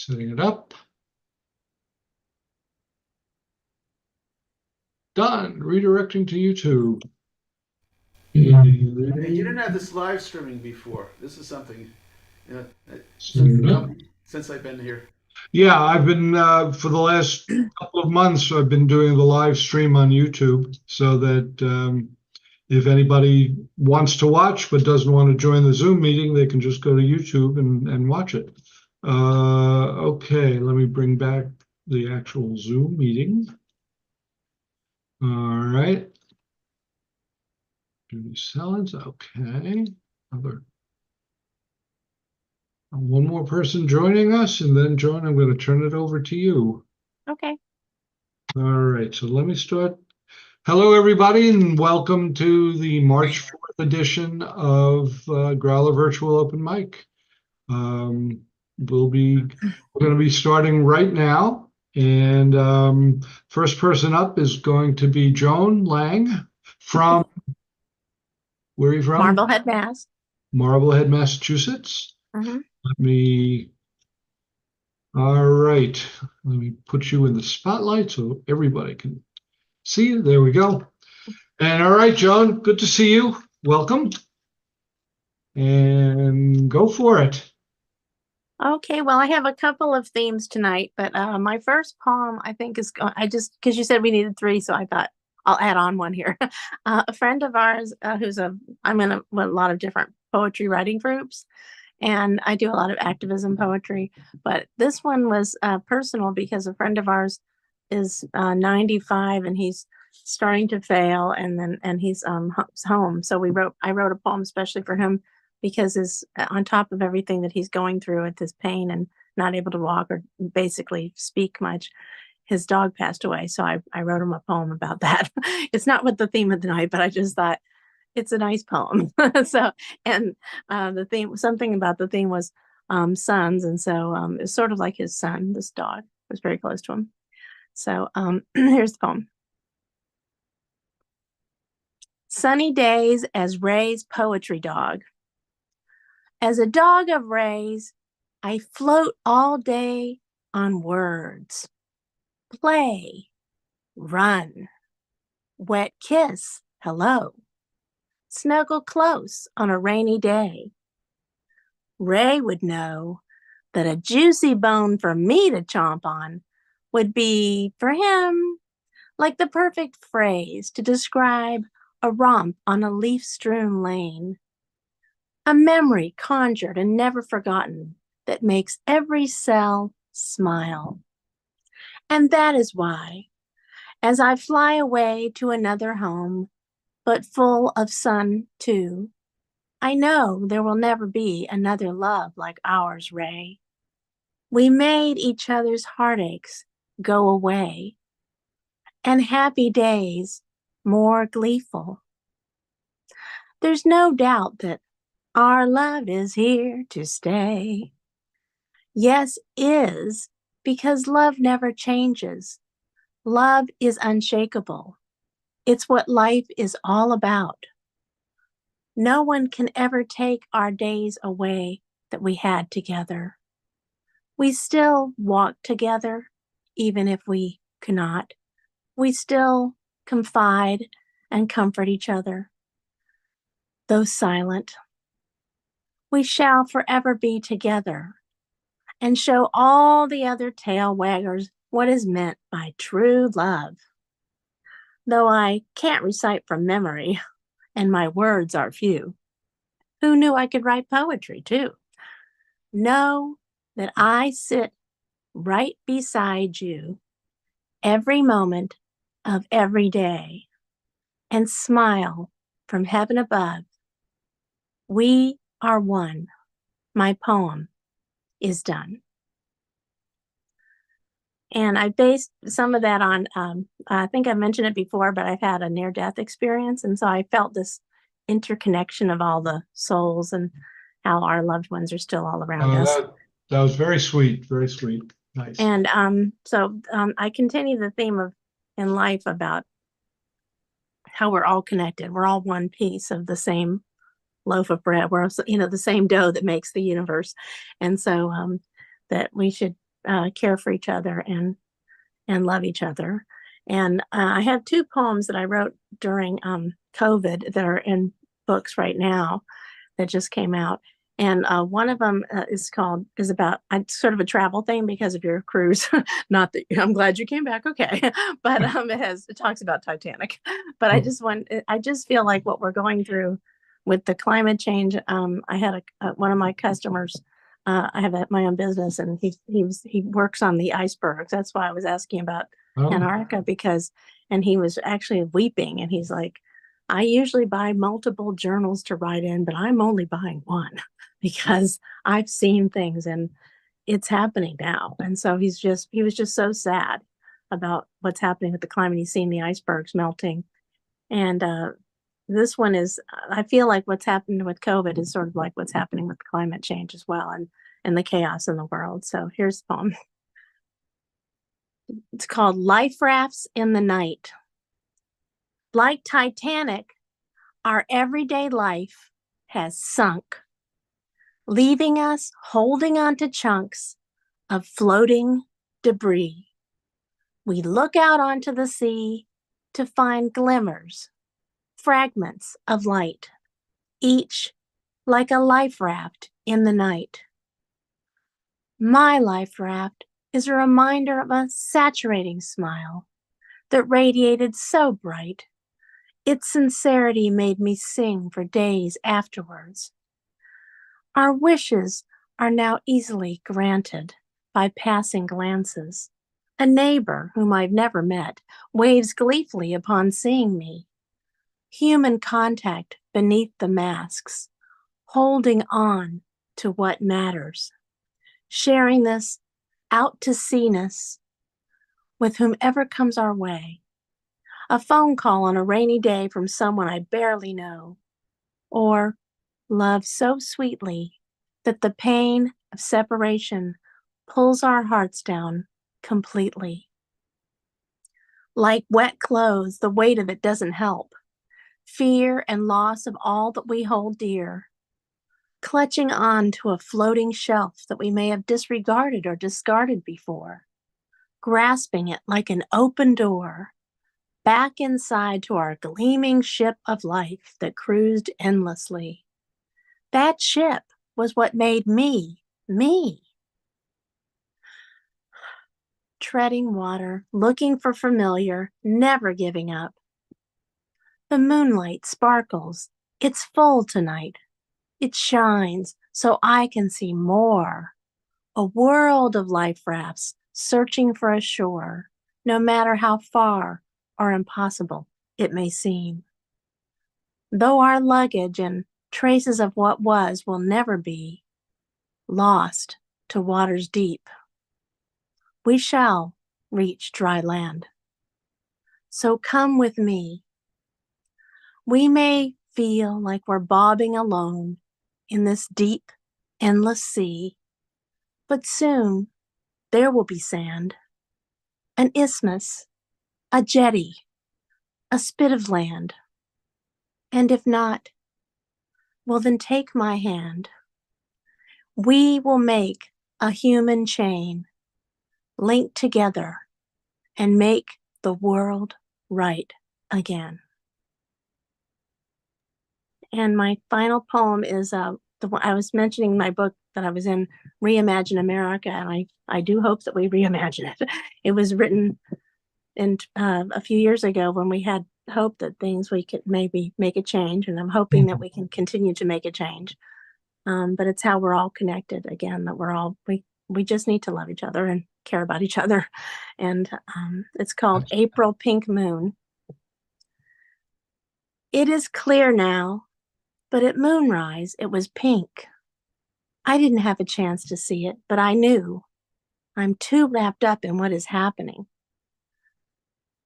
Setting it up. Done. Redirecting to YouTube. Hey, you didn't have this live streaming before. This is something, you know, since I've been here. Yeah, I've been for the last couple of months. I've been doing the live stream on YouTube so that if anybody wants to watch but doesn't want to join the Zoom meeting, they can just go to YouTube and watch it. Okay, let me bring back the actual Zoom meeting. All right. Do these salads. Okay. One more person joining us, and then Joan, I'm going to turn it over to you. Okay. All right, so let me start. Hello, everybody, and welcome to the March 4th edition of Growler Virtual Open Mic. We're going to be starting right now, and first person up is going to be Joan Lang from, where are you from? Marblehead, Mass. Marblehead, Massachusetts. All right, let me put you in the spotlight so everybody can see you. There we go. And all right, Joan, good to see you. Welcome. And go for it. Okay, well, I have a couple of themes tonight, but my first poem, I think, is because you said we needed three, so I thought I'll add on one here. A friend of ours I'm in a lot of different poetry writing groups, and I do a lot of activism poetry, but this one was personal because a friend of ours is 95 and he's starting to fail, and he's home. So I wrote a poem especially for him because on top of everything that he's going through with his pain and not able to walk or basically speak much, his dog passed away. So I wrote him a poem about that. It's not what the theme of the night, but I just thought it's a nice poem. So, and something about the theme was sons. And so it's sort of like his son, this dog was very close to him. So here's the poem. Sunny days as Ray's poetry dog. As a dog of Ray's, I float all day on words. Play, run, wet kiss, hello. Snuggle close on a rainy day. Ray would know that a juicy bone for me to chomp on would be, for him, like the perfect phrase to describe a romp on a leaf-strewn lane. A memory conjured and never forgotten that makes every cell smile. And that is why, as I fly away to another home, but full of sun too, I know there will never be another love like ours, Ray. We made each other's heartaches go away, and happy days more gleeful. There's no doubt that our love is here to stay. Yes, is, because love never changes. Love is unshakable. It's what life is all about. No one can ever take our days away that we had together. We still walk together, even if we cannot. We still confide and comfort each other, though silent. We shall forever be together and show all the other tail waggers what is meant by true love. Though I can't recite from memory, and my words are few, who knew I could write poetry too? Know that I sit right beside you every moment of every day and smile from heaven above. We are one. My poem is done. And I based some of that on, I think I mentioned it before, but I've had a near-death experience. And so I felt this interconnection of all the souls and how our loved ones are still all around us. That was very sweet, very sweet. Nice. And so I continue the theme of in life about how we're all connected. We're all one piece of the same loaf of bread. We're, the same dough that makes the universe. And so that we should care for each other and love each other. And I have two poems that I wrote during COVID that are in books right now that just came out. And one of them is about it's sort of a travel thing because of your cruise. Not that I'm glad you came back, okay, but it talks about Titanic. But I just feel like what we're going through with the climate change. I had one of my customers. I have my own business, and he works on the icebergs. That's why I was asking about Antarctica and he was actually weeping, and he's like, I usually buy multiple journals to write in, but I'm only buying one because I've seen things and it's happening now. And so he was just so sad about what's happening with the climate. He's seen the icebergs melting. And this one I feel like what's happened with COVID is sort of like what's happening with climate change as well, and the chaos in the world. So here's the poem. It's called Life Rafts in the Night. Like Titanic, our everyday life has sunk, leaving us holding on to chunks of floating debris. We look out onto the sea to find glimmers, fragments of light, each like a life raft in the night. My life raft is a reminder of a saturating smile that radiated so bright. Its sincerity made me sing for days afterwards. Our wishes are now easily granted by passing glances. A neighbor whom I've never met waves gleefully upon seeing me. Human contact beneath the masks, holding on to what matters. Sharing this out to sea-ness with whomever comes our way. A phone call on a rainy day from someone I barely know. Or love so sweetly that the pain of separation pulls our hearts down completely. Like wet clothes, the weight of it doesn't help. Fear and loss of all that we hold dear. Clutching on to a floating shelf that we may have disregarded or discarded before. Grasping it like an open door. Back inside to our gleaming ship of life that cruised endlessly. That ship was what made me, me. Treading water, looking for familiar, never giving up. The moonlight sparkles. It's full tonight. It shines so I can see more. A world of life rafts searching for a shore, no matter how far or impossible it may seem. Though our luggage and traces of what was will never be lost to waters deep, we shall reach dry land. So come with me. We may feel like we're bobbing alone in this deep, endless sea, but soon there will be sand, an isthmus, a jetty, a spit of land. And if not, well, then take my hand. We will make a human chain, link together, and make the world right again. And my final poem is the one I was mentioning, my book that I was in, Reimagine America, and I do hope that we reimagine it. It was written in a few years ago when we had hope that we could maybe make a change, and I'm hoping that we can continue to make a change. But it's how we're all connected again, that we just need to love each other and care about each other. And it's called April Pink Moon. It is clear now, but at moonrise it was pink. I didn't have a chance to see it, but I knew. I'm too wrapped up in what is happening.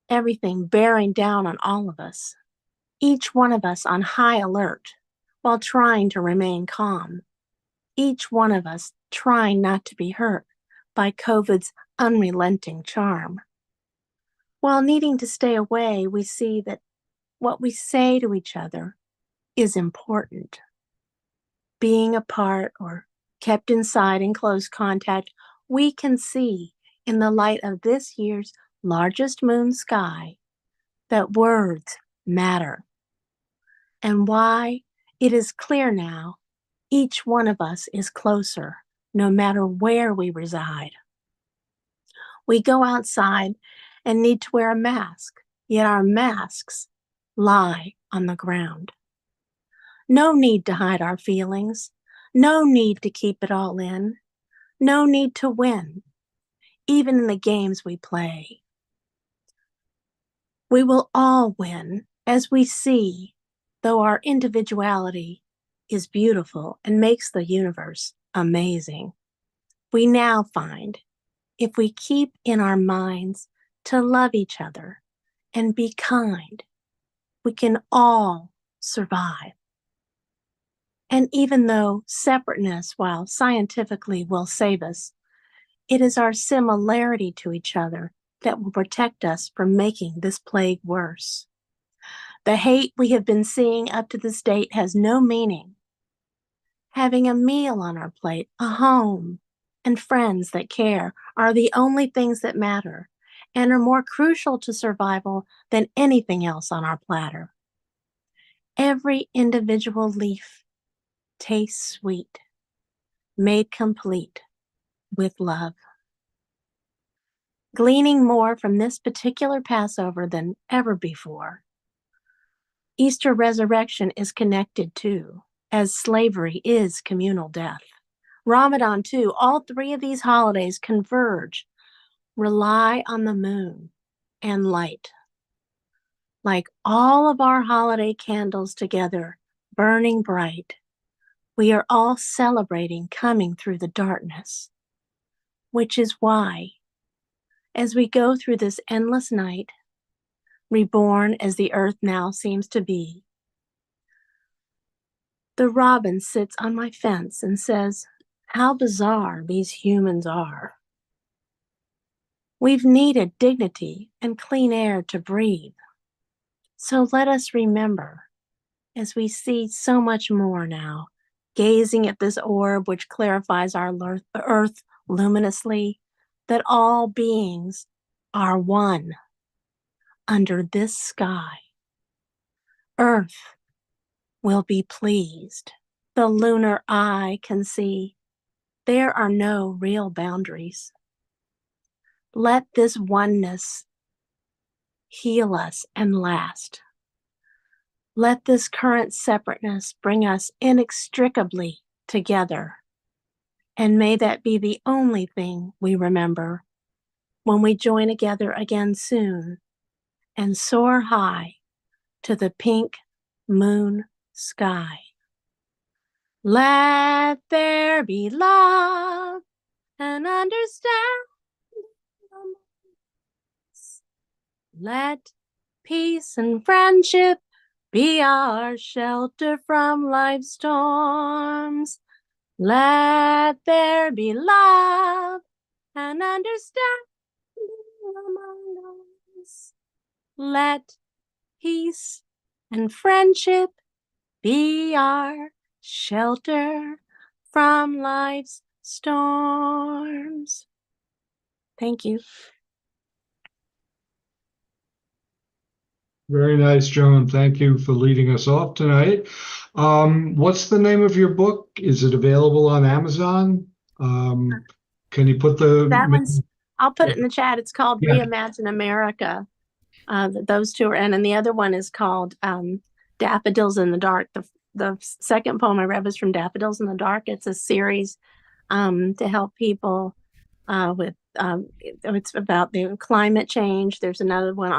Everything bearing down on all of us. Each one of us on high alert while trying to remain calm. Each one of us trying not to be hurt by COVID's unrelenting charm. While needing to stay away, we see that what we say to each other is important. Being apart or kept inside in close contact we can see in the light of this year's largest moon sky that words matter, and why it is clear now each one of us is closer no matter where we reside. We go outside and need to wear a mask, yet our masks lie on the ground. No need to hide our feelings, no need to keep it all in, no need to win, even in the games we play. We will all win as we see, though our individuality is beautiful and makes the universe amazing. We now find if we keep in our minds to love each other and be kind, we can all survive. And even though separateness, while scientifically will save us, it is our similarity to each other that will protect us from making this plague worse. The hate we have been seeing up to this date has no meaning. Having a meal on our plate, a home, and friends that care are the only things that matter and are more crucial to survival than anything else on our platter. Every individual leaf tastes sweet, made complete with love. Gleaning more from this particular Passover than ever before, Easter resurrection is connected too, as slavery is communal death. Ramadan too, all three of these holidays converge, rely on the moon and light. Like all of our holiday candles together, burning bright, we are all celebrating coming through the darkness, which is why, as we go through this endless night, reborn as the earth now seems to be, the robin sits on my fence and says, how bizarre these humans are. We've needed dignity and clean air to breathe. So let us remember, as we see so much more now, gazing at this orb which clarifies our earth luminously, that all beings are one under this sky. Earth will be pleased. The lunar eye can see there are no real boundaries. Let this oneness heal us and last. Let this current separateness bring us inextricably together. And may that be the only thing we remember when we join together again soon and soar high to the pink moon sky. Let there be love and understanding. Let peace and friendship be our shelter from life's storms. Let there be love and understanding among us. Let peace and friendship be our shelter from life's storms. Thank you. Very nice, Joan. Thank you for leading us off tonight. What's the name of your book? Is it available on Amazon? Can you put that one's? I'll put it in the chat. It's called Reimagine America. Those two are in, and the other one is called Daffodils in the Dark. The second poem I read was from Daffodils in the Dark. It's a series to help people with it's about the climate change. There's another one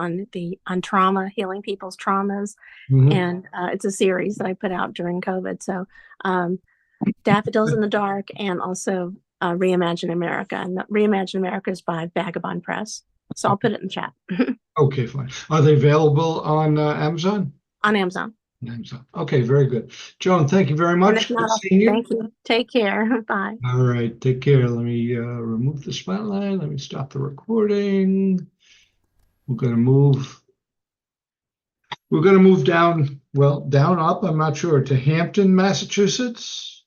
on trauma, healing people's traumas. And it's a series that I put out during COVID. So Daffodils in the Dark, and also Reimagine America. And Reimagine America is by Vagabond Press. So I'll put it in the chat. Okay, fine. Are they available on Amazon? On Amazon. Amazon. Okay, very good. Joan, thank you very much. Good seeing you. Thank you. Take care. Bye. All right, take care. Let me remove the spotlight. Let me stop the recording. We're going to move down, down, up, I'm not sure, to Hampton, Massachusetts.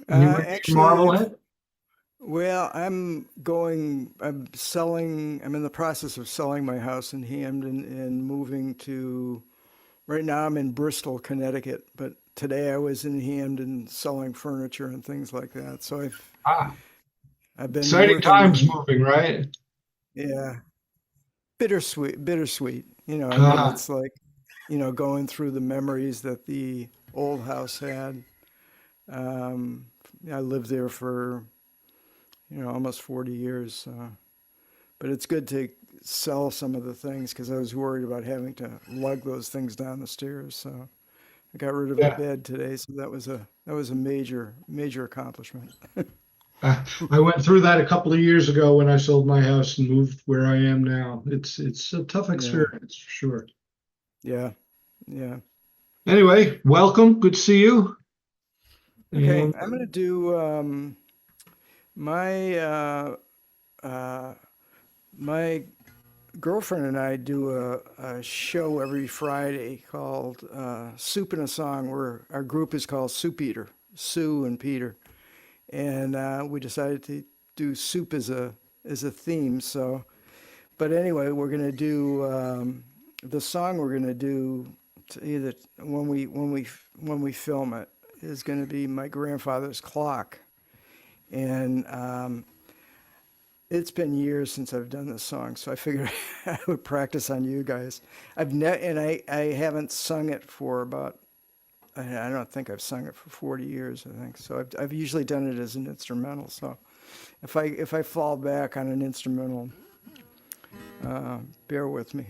Actually, Marblehead? Well, I'm in the process of selling my house in Hamden and moving to, right now I'm in Bristol, Connecticut, but today I was in Hamden selling furniture and things like that. So Ah, I've been exciting working times in, moving, right? yeah, bittersweet. I mean, Ah, it's like, going through the memories that the old house had. Um, I lived there for, almost 40 years. But it's good to sell some of the things because I was worried about having to lug those things down the stairs. So I got rid of a yeah. bed today. So that was a major accomplishment. I went through that a couple of years ago when I sold my house and moved where I am now. It's a tough Yeah, experience for sure. yeah, yeah. Anyway, welcome. Good to see you. Okay, And I'm gonna do my uh, my girlfriend and I do a show every Friday called Soup and a Song, where our group is called Soup Eater, Sue and Peter, and we decided to do soup as a theme. So, but anyway, we're gonna do the song we're gonna do either when we film it is gonna be my grandfather's clock, and it's been years since I've done this song, so I figured I would practice on you guys. I haven't sung it for about, I don't think I've sung it for 40 years, I think. So I've usually done it as an instrumental. So if I fall back on an instrumental, bear with me.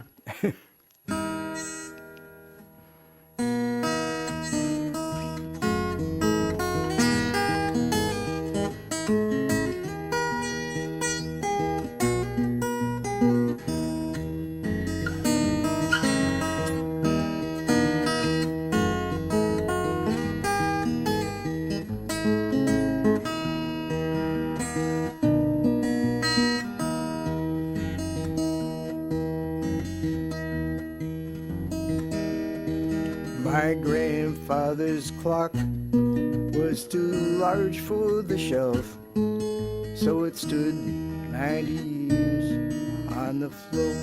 My grandfather's clock was too large for the shelf, so it stood 90 years on the floor.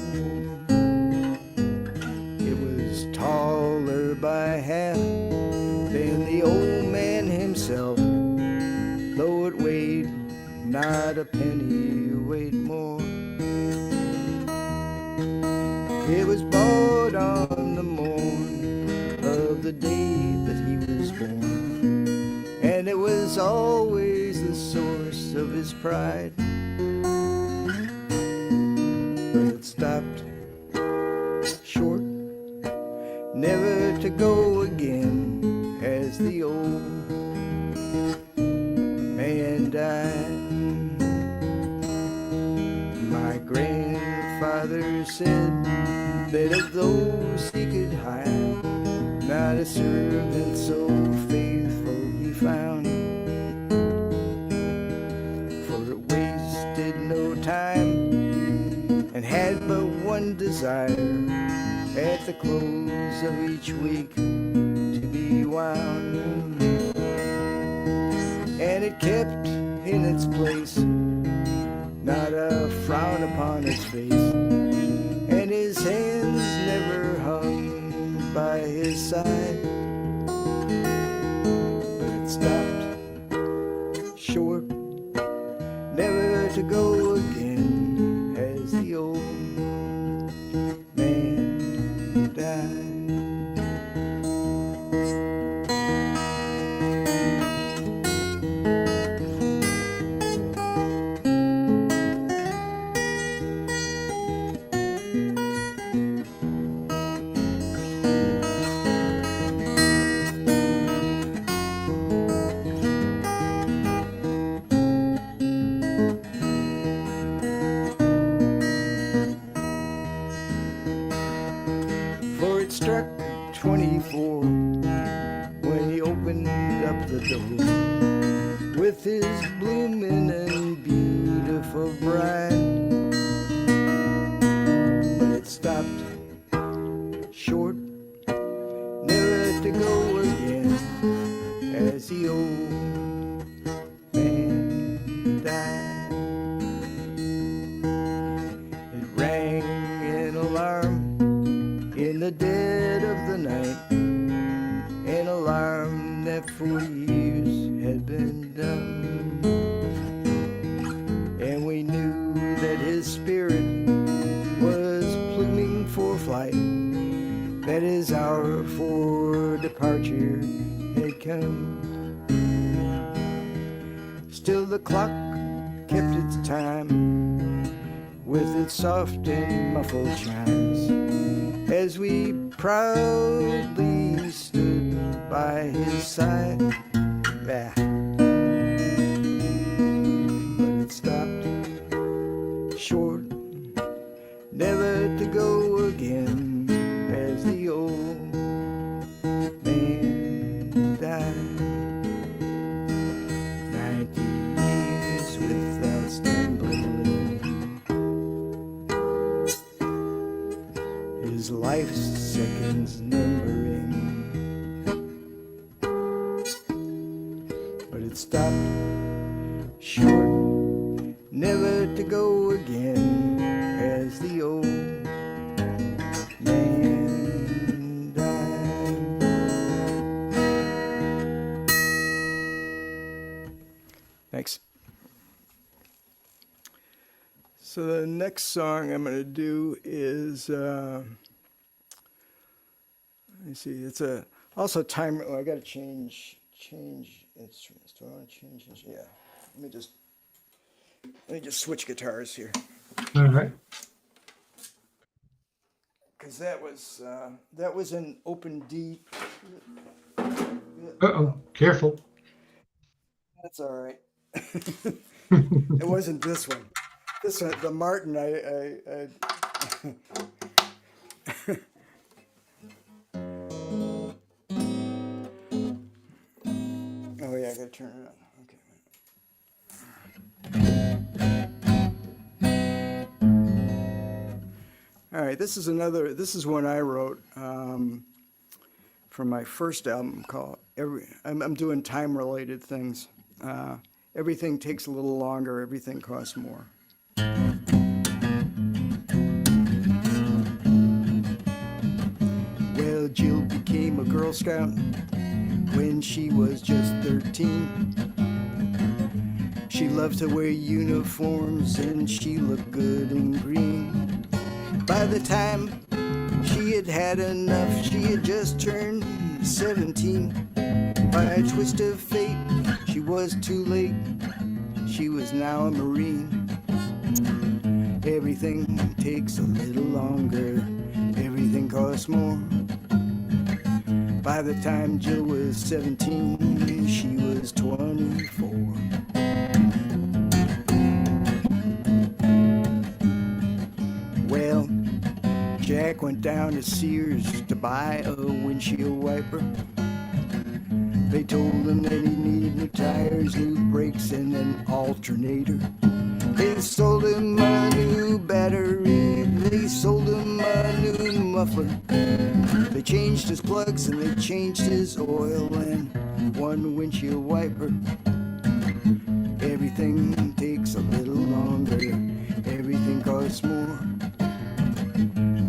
It was taller by half than the old man himself, though it weighed not a penny weight more. It was bought on the morn of the day that he was born, and it was always the source of his pride. But it stopped short, never to go again, as the old man died. My grandfather said that of those he could hire, not a servant so faithful he found. For it wasted no time and had but one desire, at the close of each week to be wound. And it kept in its place not a frown upon his face, and his hands never hung by his side. But it stopped short, never to go again, as the old man died. For it struck 24 when he opened up the door with his blooming and beautiful bride. But it stopped short, never to go again, as the old man died. that 40 years had been done. And we knew that his spirit was pluming for flight, that his hour for departure had come. Still the clock kept its time with its soft and muffled chimes as we proudly stood by his side. But it stopped short, never to go again, as the old man died. 90 years without stumbling, his life's seconds numbering. But it stopped short, never to go again, as the old man died. Thanks. So the next song I'm going to do is, let me see, it's also time. Oh, I got to change instruments. Do I want to change this? Yeah. Let me just switch guitars here, All right. because that was an open D. Uh-oh, careful. That's all right. It wasn't this one. This one, the Martin. Oh yeah, I gotta turn it on. Okay. All right, this is one I wrote from my first album called I'm doing time-related things. Everything takes a little longer, everything costs more. Well, Jill became a Girl Scout when she was just 13. She loved to wear uniforms and she looked good in green. By the time she had had enough, she had just turned 17. By a twist of fate, she was too late. She was now a Marine. Everything takes a little longer, everything costs more. By the time Jill was 17, she was 24. Well, Jack went down to Sears to buy a windshield wiper. They told him that he needed new tires, new brakes, and an alternator. They sold him a new battery, they sold him a new muffler. They changed his plugs and they changed his oil and one windshield wiper. Everything takes a little longer, everything costs more.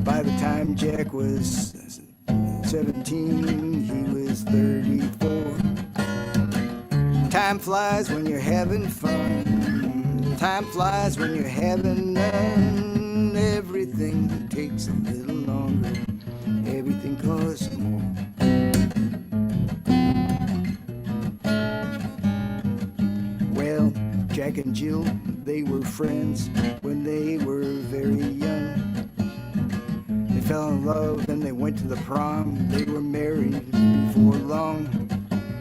By the time Jack was 17, he was 34. Time flies when you're having fun. Time flies when you're having none. Everything takes a little longer, everything costs more. Well, Jack and Jill, they were friends when they were very young. They fell in love and they went to the prom. They were married before long.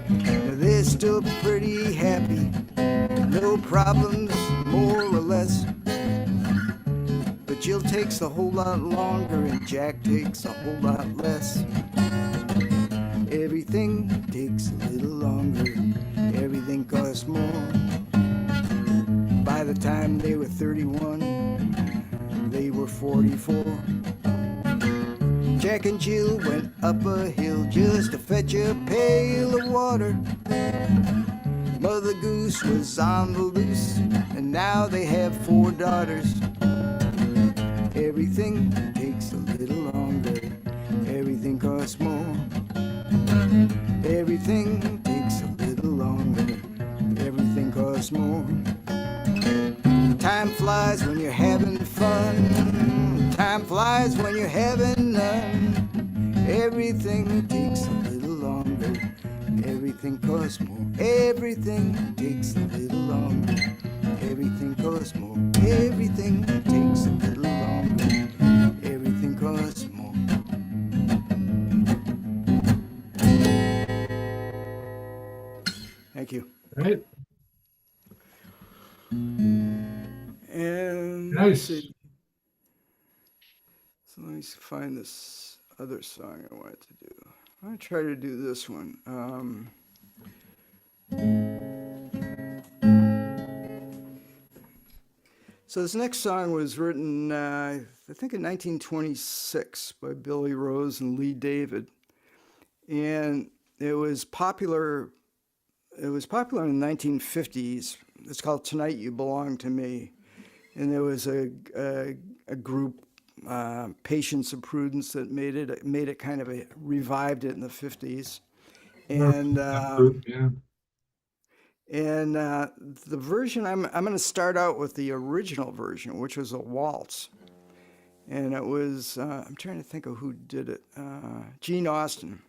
Now they're still pretty happy, no problems, more or less. But Jill takes a whole lot longer and Jack takes a whole lot less. Everything takes a little longer, everything costs more. By the time they were 31, they were 44. Jack and Jill went up a hill just to fetch a pail of water. Mother Goose was on the loose, and now they have 4 daughters. Everything takes a little longer, everything costs more. Everything takes flies when you're having fun. Time flies when you're having none. Everything takes a little longer. Everything costs more. Everything takes a little longer. Everything costs more. Everything takes a little longer. Everything costs more. Thank you. Right. And let's Nice. see. So let me find this other song I wanted to do. I'm gonna try to do this one. So this next song was written, I think, in 1926 by Billy Rose and Lee David, and it was popular. It was popular in the 1950s. It's called "Tonight You Belong to Me," and there was a group, Patience of Prudence, that made it kind of revived it in the 50s, and. Yeah. And the version, I'm going to start out with the original version, which was a waltz. And it was, I'm trying to think of who did it, Gene Austin.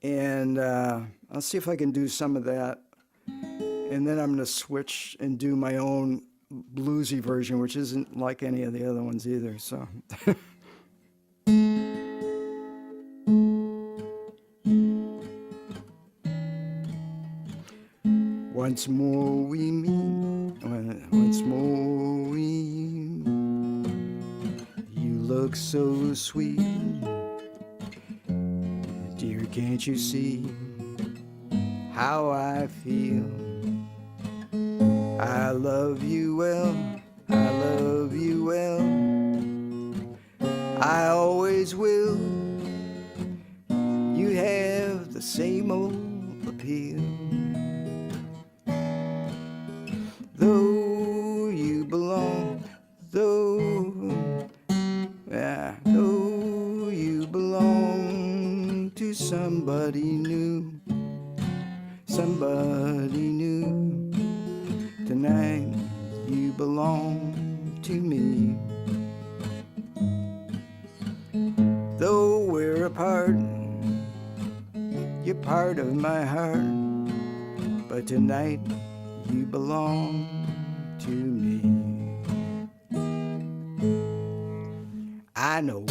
And I'll see if I can do some of that. And then I'm going to switch and do my own bluesy version, which isn't like any of the other ones either. So. Once more we meet, once more we meet. You look so sweet, dear, can't you see how I feel? I love you well, I love you well, I always will. You have the same old appeal. Though you belong, though you belong to somebody new, tonight you belong to me. Though we're apart, you're part of my heart, but tonight you belong to me. I know,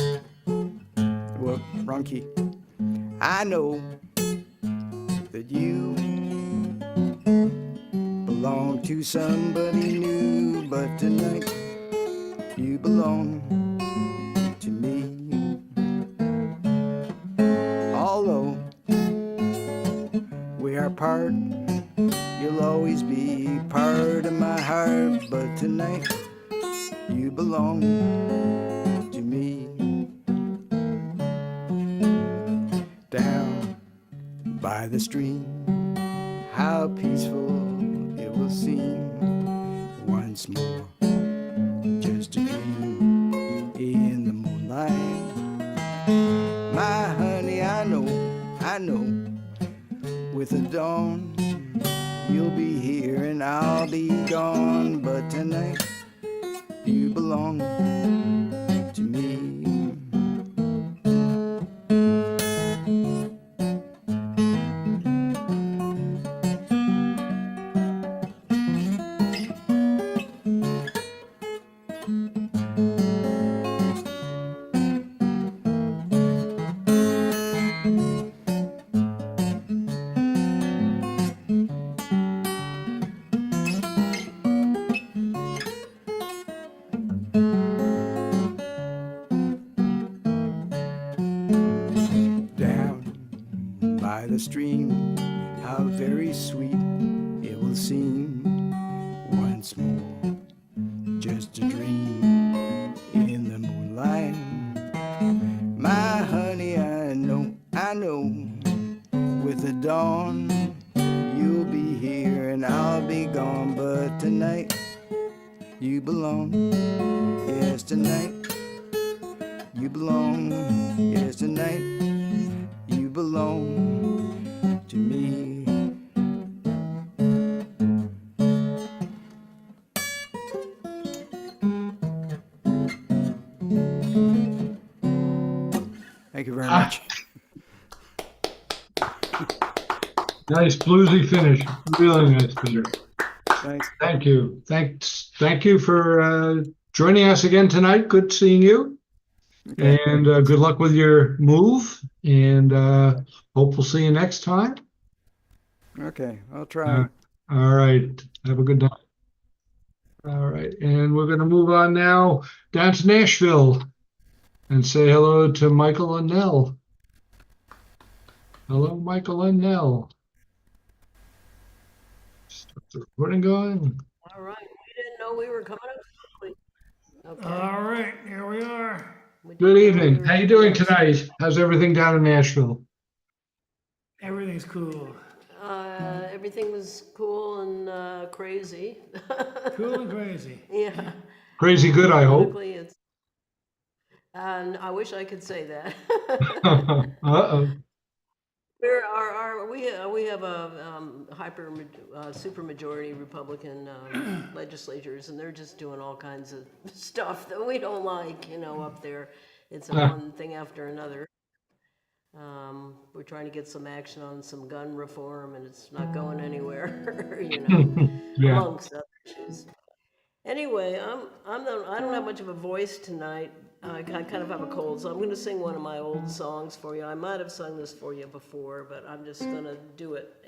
well, wrong key. I know that you belong to somebody new, but tonight you belong to me. Although we are apart, you'll always be part of my heart, but tonight you belong to me. Down by the stream, how peaceful it will seem once more, just a dream in the moonlight. My honey, I know, with the dawn you'll be here and I'll be gone, but tonight you belong to me. By the stream, how very sweet it will seem once more, just a dream in the moonlight. My honey, I know, with the dawn you'll be here and I'll be gone, but tonight you belong, yes, tonight you belong, yes, tonight you belong to me. Nice bluesy finish. Really nice, Peter. Thanks. Thank you. Thank you for joining us again tonight. Good seeing you. Okay. And good luck with your move. And hope we'll see you next time. Okay, I'll Uh, try. all right. Have a good night. All right. And we're going to move on now down to Nashville and say hello to Michael and Nell. Hello, Michael and Nell. Start the recording going. All right. We didn't know we were coming up so quickly. Okay. All right, here we are. We Good didn't know we evening. were How you coming doing up so- tonight? How's everything down in Nashville? Everything's cool. Everything was cool and crazy. Cool and crazy. Yeah. Crazy good, I hope. Politically, it's. And I wish I could say that. Uh-oh. We have a super majority Republican legislatures, and they're just doing all kinds of stuff that we don't like, up there. It's one thing after another. We're trying to get some action on some gun reform, and it's not going anywhere, Yeah. amongst other issues. Anyway, I don't have much of a voice tonight. I kind of have a cold, so I'm going to sing one of my old songs for you. I might have sung this for you before, but I'm just going to do it.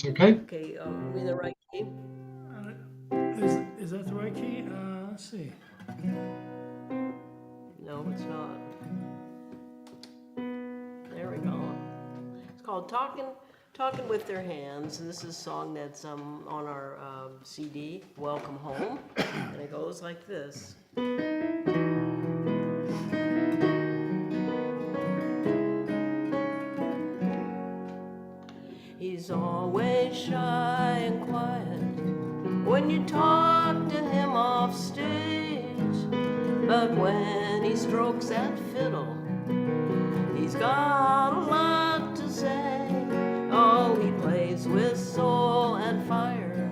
Okay. Okay, we in the right key? Is that the right key? Let's see. No, it's not. There we go. It's called Talking with Their Hands, and this is a song that's on our CD, Welcome Home, and it goes like this. He's always shy and quiet when you talk to him off stage, but when he strokes that fiddle, he's got a lot to say. Oh, he plays with soul and fire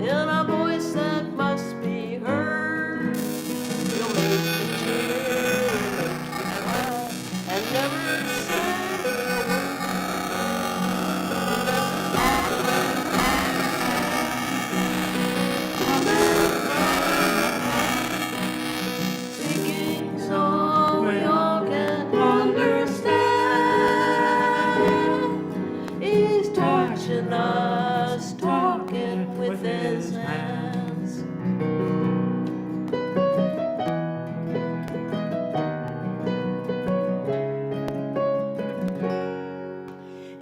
in a voice that must be heard. He'll make you cheer and laugh and never say a word. Speaking so we all can understand. He's touching us, talking with his hands.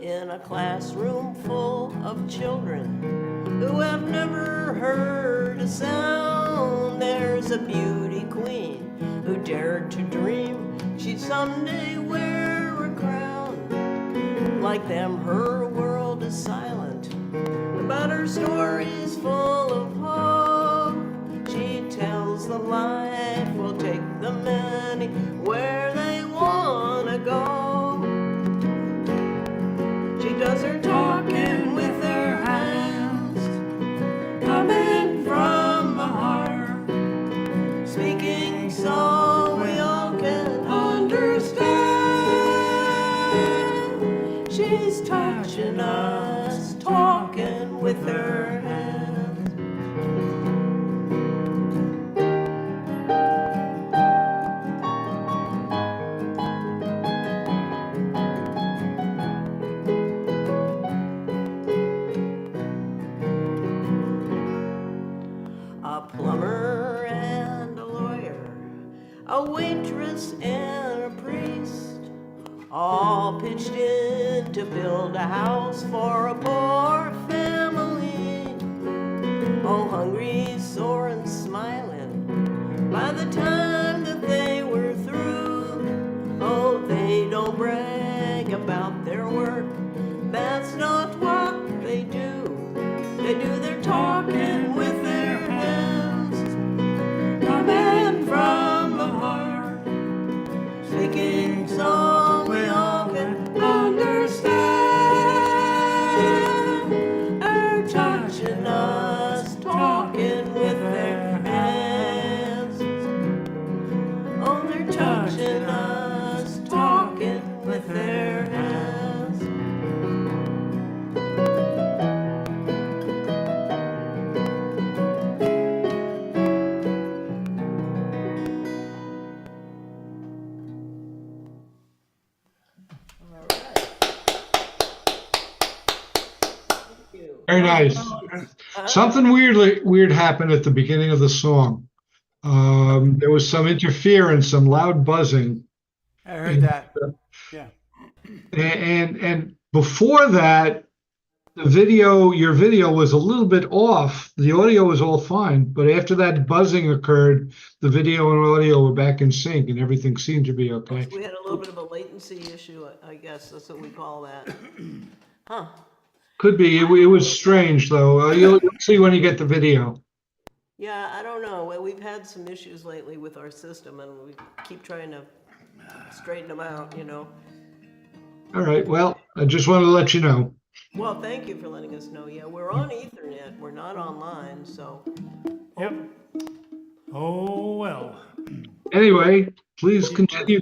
In a classroom full of children who have never heard a sound, there's a beauty queen who dared to dream she'd someday wear a crown. Like them, her world is silent, but her story's full of hope. She tells them life will take them anywhere they wanna go. She does her talking with her hands, coming from the heart, speaking so we all can understand. She's touching us, talking with her hands. A plumber and a lawyer, a waitress and a priest, all pitched in to build a house for a poor family. Oh, hungry, sore, and smiling by the time that they were through. Oh, they don't brag about their work, that's not what they do. They do their talking with their hands, coming from the heart, speaking so we all can understand. Very nice. Something weird happened at the beginning of the song. There was some interference, some loud buzzing. I heard that. Yeah. And before that, your video was a little bit off. The audio was all fine, but after that buzzing occurred, the video and audio were back in sync, and everything seemed to be okay. We had a little bit of a latency issue, I guess, that's what we call that. Huh. Could be. It was strange, though. You'll see when you get the video. Yeah, I don't know. Well, we've had some issues lately with our system, and we keep trying to straighten them out, you know. All right. Well, I just wanted to let you know. Well, thank you for letting us know. Yeah, we're on Ethernet. We're not online, so. Yep. Oh, well. Anyway, please continue.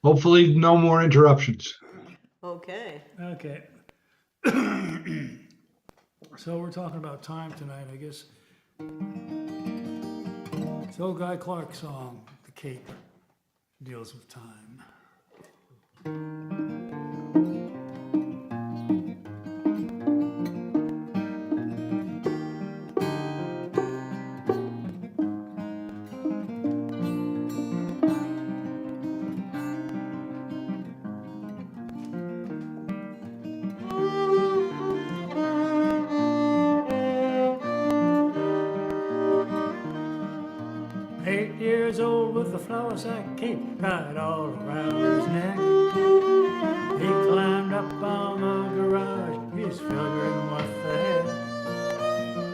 Hopefully, no more interruptions. Okay. Okay. So we're talking about time tonight, I guess. It's the old Guy Clark song, The Cape, deals with time. With the flour sack cape tied all around his neck, he climbed up on the garage, he's figuring what the heck.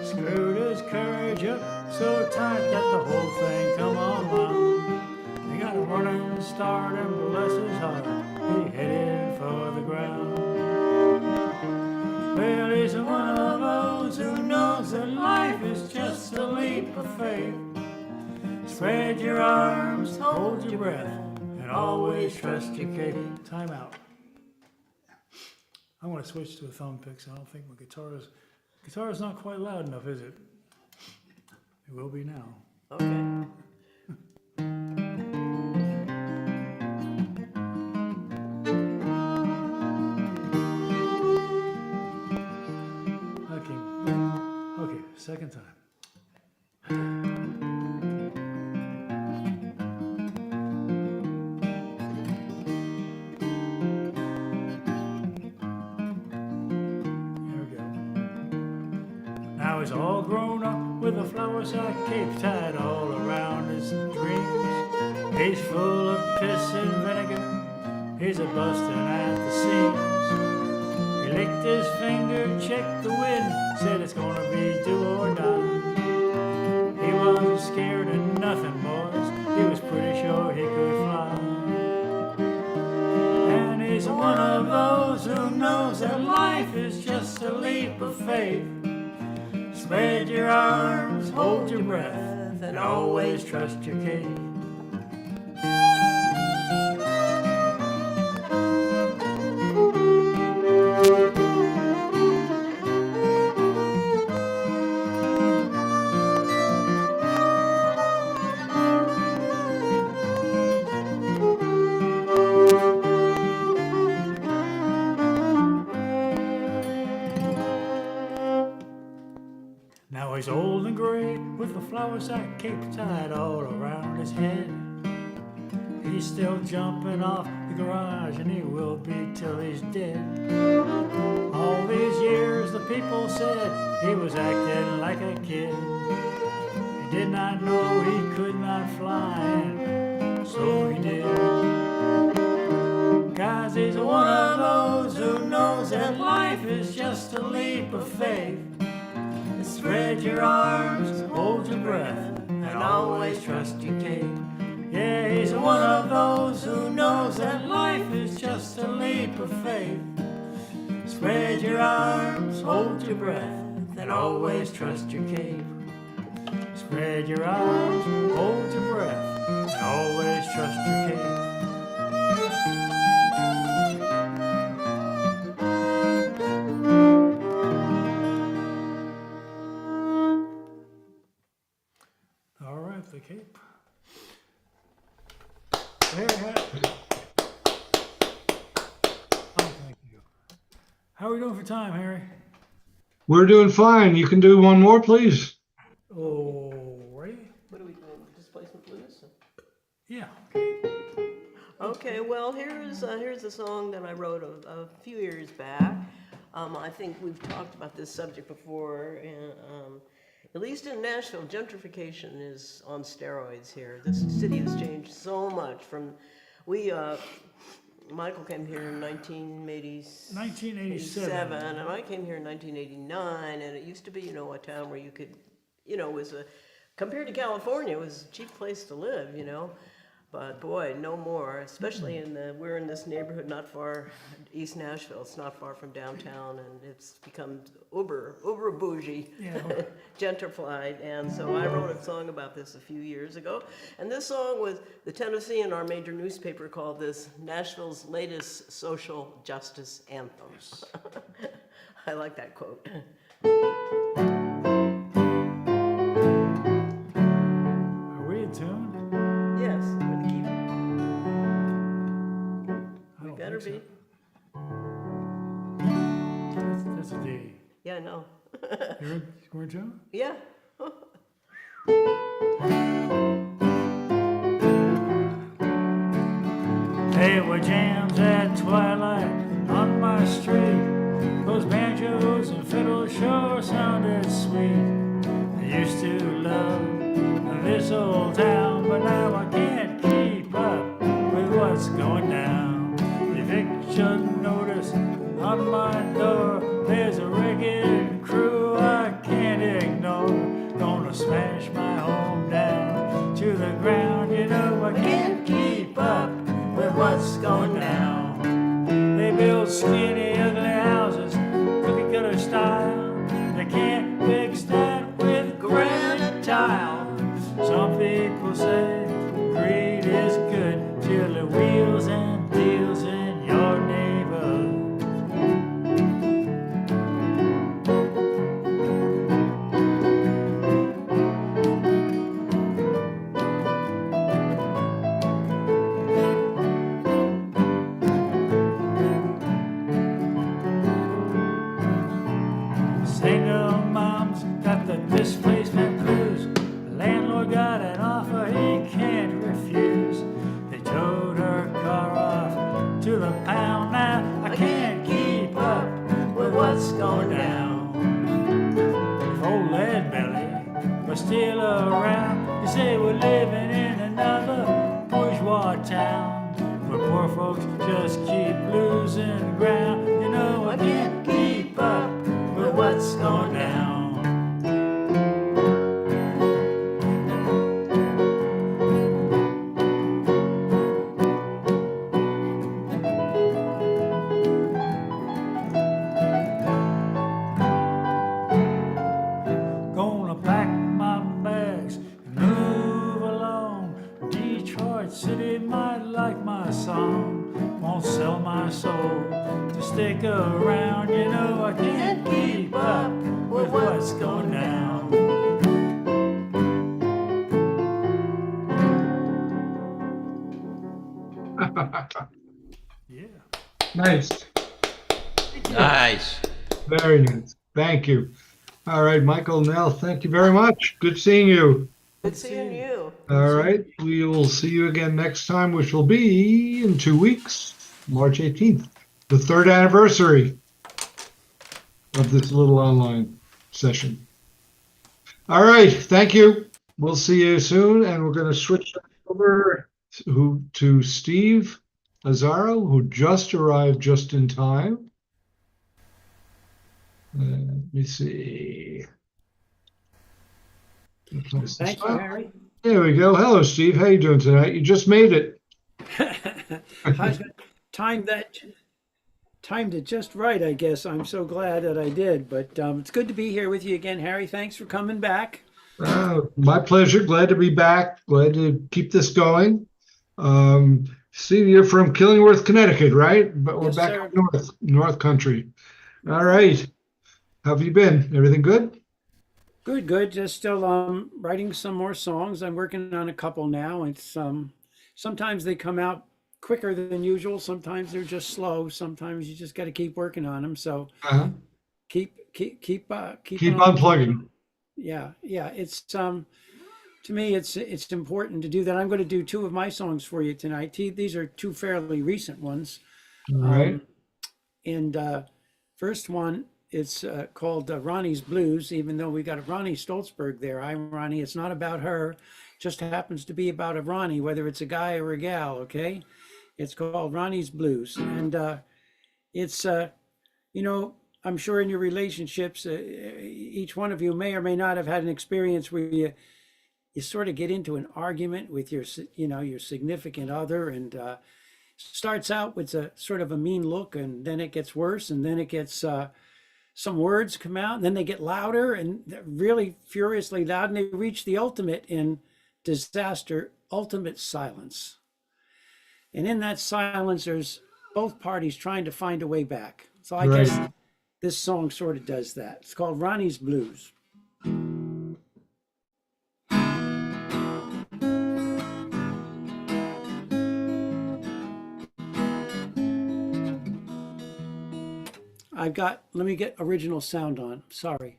Screwed his courage up so tight that the whole thing come on. He got a running start and bless his heart, he headed for the ground. Well, he's one of those who knows that life is just a leap of faith. Spread your arms, hold your breath, and always trust your cape. Time out. I want to switch to a thumb pick, so I don't think my guitar is not quite loud enough, is it? It will be now. Okay. Okay, second time. Now he's all grown up with a flour sack cape tied all around his dreams. He's full of piss and vinegar, he's a busting at the seams. He licked his finger, checked the wind, said it's gonna be do or die. He wasn't scared of nothing, boys, he was pretty sure he could fly. And he's one of those who knows that life is just a leap of faith. Spread your arms, hold your breath, and always trust your cape. Now he's old and gray with the flour sack cape tied all around his head. He's still jumping off the garage and he will be till he's dead. All these years the people said he was acting like a kid. He did not know he could not fly, and so he did. Guys, he's one of those who knows that life is just a leap of faith. Spread your arms, hold your breath, and always trust your cape. Yeah, he's one of those who knows that life is just a leap of faith. Spread your arms, hold your breath, and always trust your cape. Spread your arms, hold your breath, and always trust your cape. The cape. There, oh, thank you. How are we doing for time, Harry? We're doing fine. You can do one more, please. Oh, right? What are we doing? Displacement blues? Yeah. Okay, well, here's a song that I wrote a few years back. I think we've talked about this subject before, and at least in Nashville, gentrification is on steroids here. This city has changed so much from we. Michael came here in 1987, 1987. and I came here in 1989, and it used to be, you know, a town where you could, you know, was a, compared to California, it was a cheap place to live, you know. But boy, no more, especially we're in this neighborhood not far, East Nashville, it's not far from downtown, and it's become uber bougie, Yeah. gentrified, and so I wrote a song about this a few years ago, and this song was, the Tennessean, our major newspaper, called this Nashville's latest social justice anthem. I like that quote. Are we in tune? Yes, with the key. I don't Better think be. so. That's a D. Yeah, no. We're in tune? Yeah. There were jams at twilight on my street. Those banjos and fiddles sure sounded sweet. I used to love this old town, but now I can't keep up with what's going down. Eviction notice on my door. There's a ragged crew I can't ignore. Gonna smash my home down to the ground. You know I can't keep up with what's going down. They build skinny, ugly houses, cookie cutter style. They can't fix that with granite tile. Some people say greed is good till it wheels and deals in your neighborhood. Single moms got the displacement blues. The landlord got an offer he can't refuse. They towed her car off to the pound. Now I can't keep up with what's going down. If old lead belly was still around, you say we're living in another bourgeois town where poor folks just keep losing ground. You know I can't keep up with what's going down. Gonna pack my bags and move along. Detroit City might like my song. Won't sell my soul to stick around. You know I can't keep up with what's going down. Yeah. Nice. Nice. Very nice. Thank you. All right, Michael, Nell, thank you very much. Good seeing you. Good seeing you. All right, we will see you again next time, which will be in 2 weeks, March 18th, the third anniversary of this little online session. All right, thank you. We'll see you soon, and we're going to switch over to Steve Lazaro, who just arrived just in time. Let me see. Thank you, Harry. There we go. Hello, Steve. How you doing tonight? You just made it. I timed it just right, I guess. I'm so glad that I did. But it's good to be here with you again, Harry. Thanks for coming back. My pleasure. Glad to be back. Glad to keep this going. Steve, you're from Killingworth, Connecticut, right? But we're Yes, back sir. up north country. All right. How have you been? Everything good? Good. Just still writing some more songs. I'm working on a couple now. It's sometimes they come out quicker than usual. Sometimes they're just slow. Sometimes you just got to keep working on them. So Uh-huh. Keep on. unplugging. Yeah, yeah. It's to me, it's important to do that. I'm going to do two of my songs for you tonight. These are two fairly recent ones. All right. And first one, it's called Ronnie's Blues, even though we got a Ronnie Stoltzberg there. I'm Ronnie. It's not about her. It just happens to be about a Ronnie, whether it's a guy or a gal, okay? It's called Ronnie's Blues. And it's, you know, I'm sure in your relationships, each one of you may or may not have had an experience where you sort of get into an argument with your, your significant other, and starts out with a sort of a mean look, and then it gets worse, and then it gets some words come out, and then they get louder and really furiously loud, and they reach the ultimate in disaster, ultimate silence. And in that silence, there's both parties trying to find a way back. So I guess this song sort of does that. It's called Ronnie's Blues. Let me get original sound on. Sorry.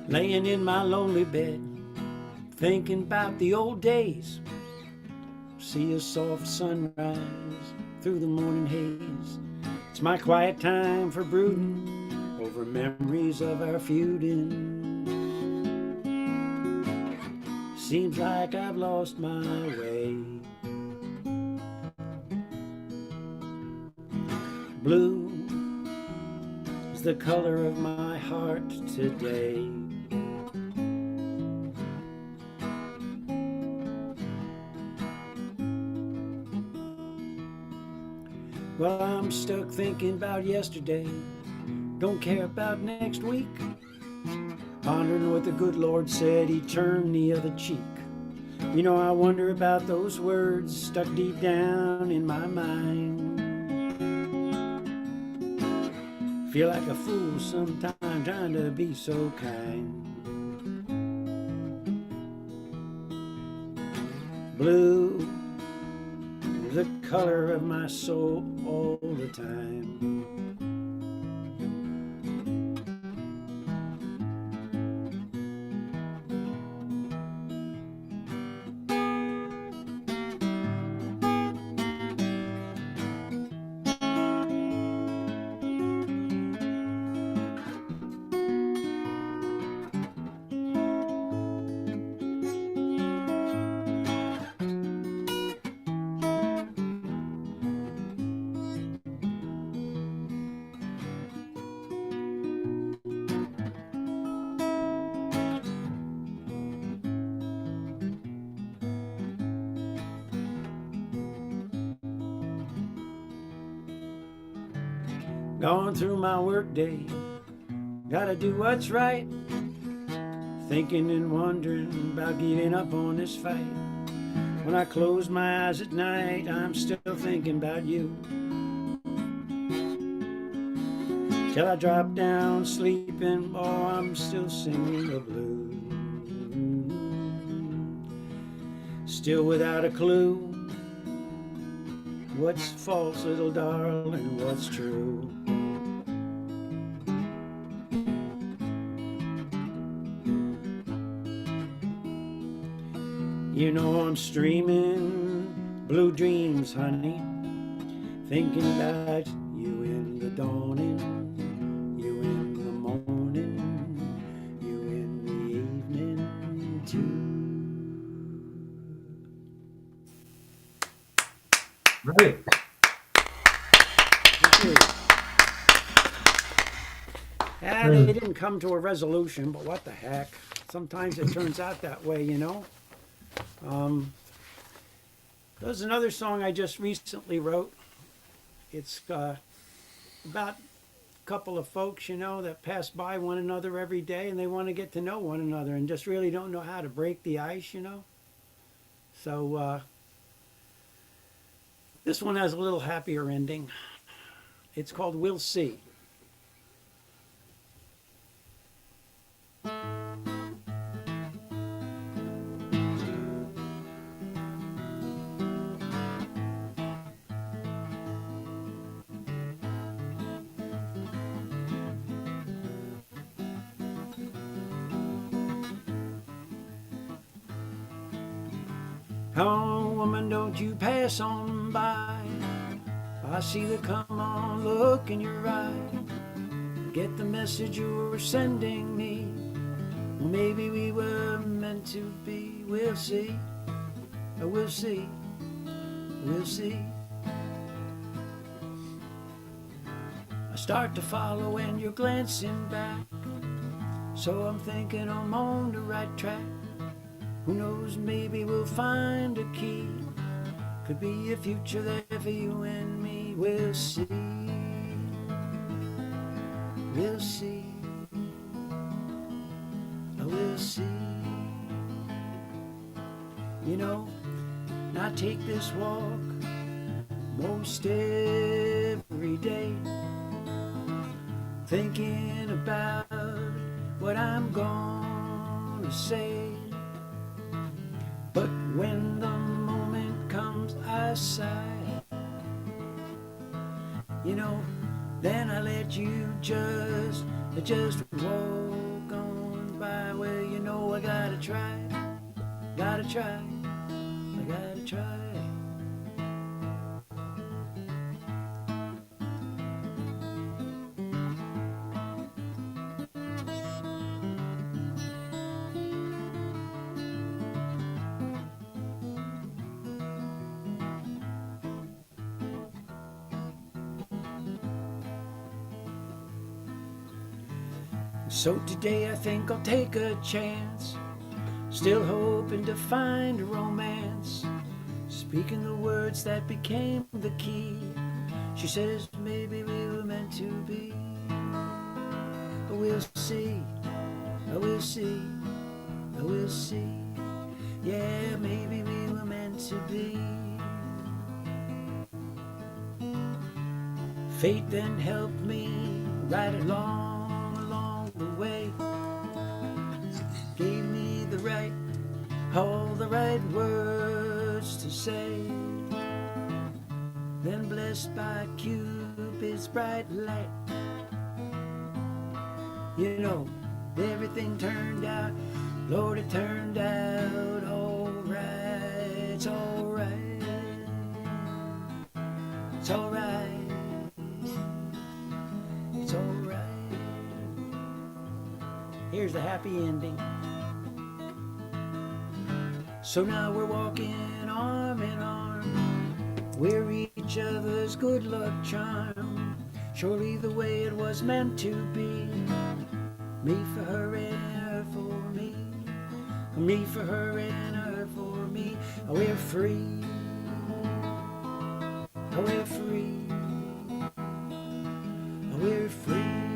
Laying in my lonely bed, thinking about the old days. See a soft sunrise through the morning haze. It's my quiet time for brooding over memories of our feuding. Seems like I've lost my way. Blue is the color of my heart today. Well, I'm stuck thinking about yesterday. Don't care about next week. Pondering what the good Lord said, He turned the other cheek. You know, I wonder about those words stuck deep down in my mind. Feel like a fool sometimes trying to be so kind. Blue is the color of my soul all the time. Going through my work day, gotta do what's right. Thinking and wondering about giving up on this fight. When I close my eyes at night, I'm still thinking about you. Till I drop down sleeping, oh, I'm still singing the blues. Still without a clue, what's false, little darling, what's true? You know I'm streaming blue dreams, honey, thinking about you in the dawning, you in the morning, you in the evening too. Right. And they didn't come to a resolution, but what the heck? Sometimes it turns out that way, you know. There's another song I just recently wrote. It's about a couple of folks, you know, that pass by one another every day and they want to get to know one another and just really don't know how to break the ice, you know. So this one has a little happier ending. It's called We'll See. Come on, woman, don't you pass on by. I see the come on look in your eye. Get the message you were sending me. Well, maybe we were meant to be. We'll see. We'll see. We'll see. I start to follow and you're glancing back. So I'm thinking I'm on the right track. Who knows, maybe we'll find a key. Could be a future there for you and me. We'll see. We'll see. We'll see. You know, I take this walk most every day, thinking about what I'm gonna say. But when the moment comes, I sigh. You know, then I let you just walk on by. Well, you know, I gotta try, I gotta try. So today I think I'll take a chance, still hoping to find a romance, speaking the words that became the key. She says maybe we were meant to be. We'll see, we'll see, we'll see. Yeah, maybe we were meant to be. Fate then helped me right along the way, gave me all the right words to say. Then blessed by Cupid's bright light, you know, everything turned out, Lord, it turned out alright. It's alright. It's alright. It's alright. Here's the happy ending. So now we're walking arm in arm. We're each other's good luck charm. Surely the way it was meant to be. Me for her and her for me. Me for her and her for me. We're free. We're free. We're free.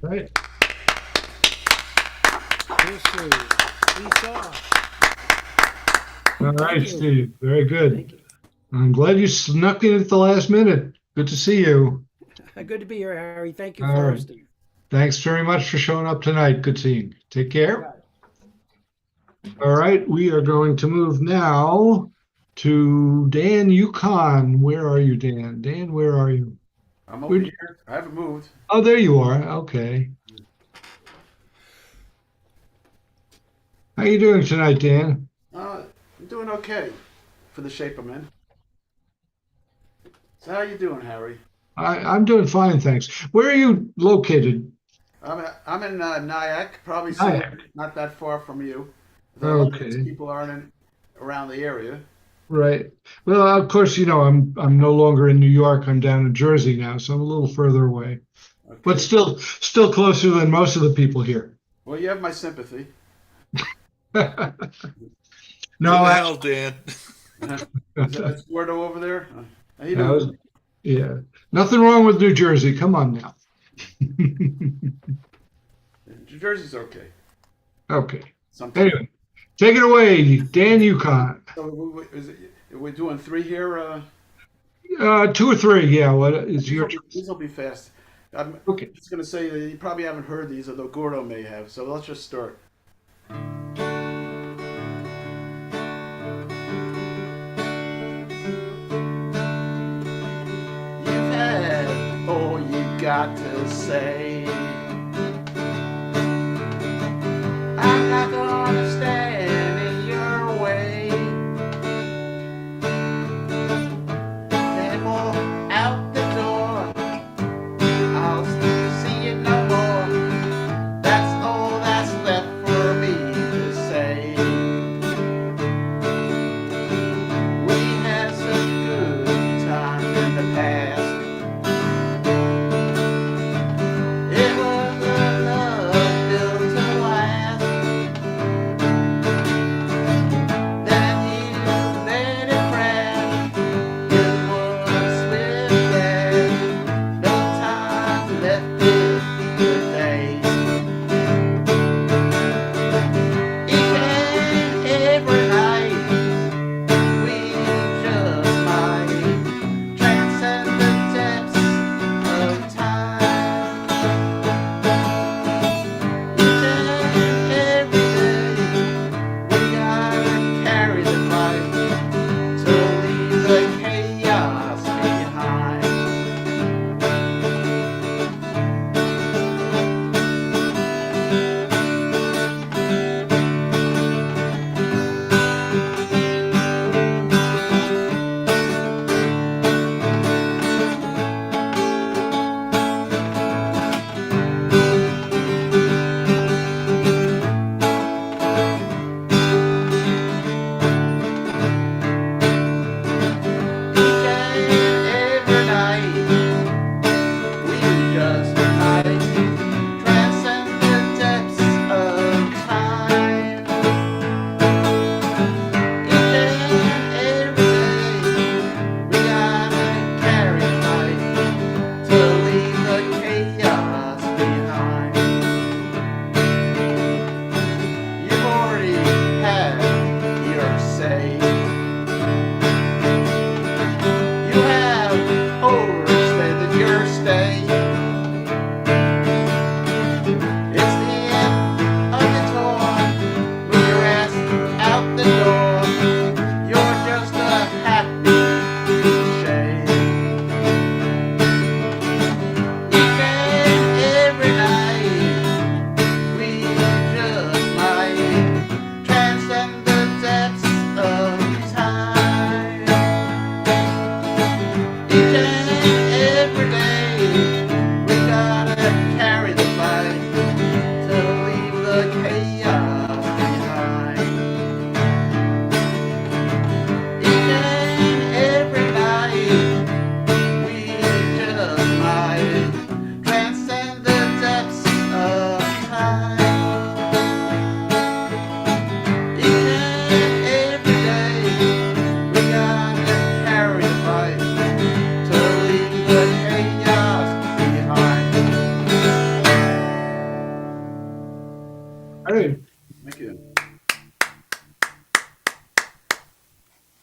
Right. We're free. We saw. All right, you. Steve. Very good. Thank you. I'm glad you snuck in at the last minute. Good to see you. Good to be here, Harry. Thank you All for right. hosting. Thanks very much for showing up tonight. Good seeing you. Take care. All right, we are going to move now to Dan Yukon. Where are you, Dan? Dan, where are you? I'm over here. I haven't moved. Oh, there you are. Okay. How you doing tonight, Dan? I'm doing okay for the shape I'm in. So how you doing, Harry? I'm doing fine, thanks. Where are you located? I'm in Nyack, probably Nyack. not that far from you. Though a lot of Okay. these people aren't around the area. Right. Well, of course, you know, I'm no longer in New York. I'm down in Jersey now, so I'm a little further away. Okay. But still closer than most of the people here. Well, you have my sympathy. No, Who the hell, Dan? Is that Gordo over there? How you that doing? was- yeah. Nothing wrong with New Jersey. Come on now. New Jersey's okay. Okay. Sometimes. Anyway, take it away, Dan Yukon. So we're doing 3 here. 2 or 3, yeah. What is your These will be fast. I'm Okay. just going to say that you probably haven't heard these, although Gordo may have. So let's just start. You've had all you got to say. I'm not gonna stand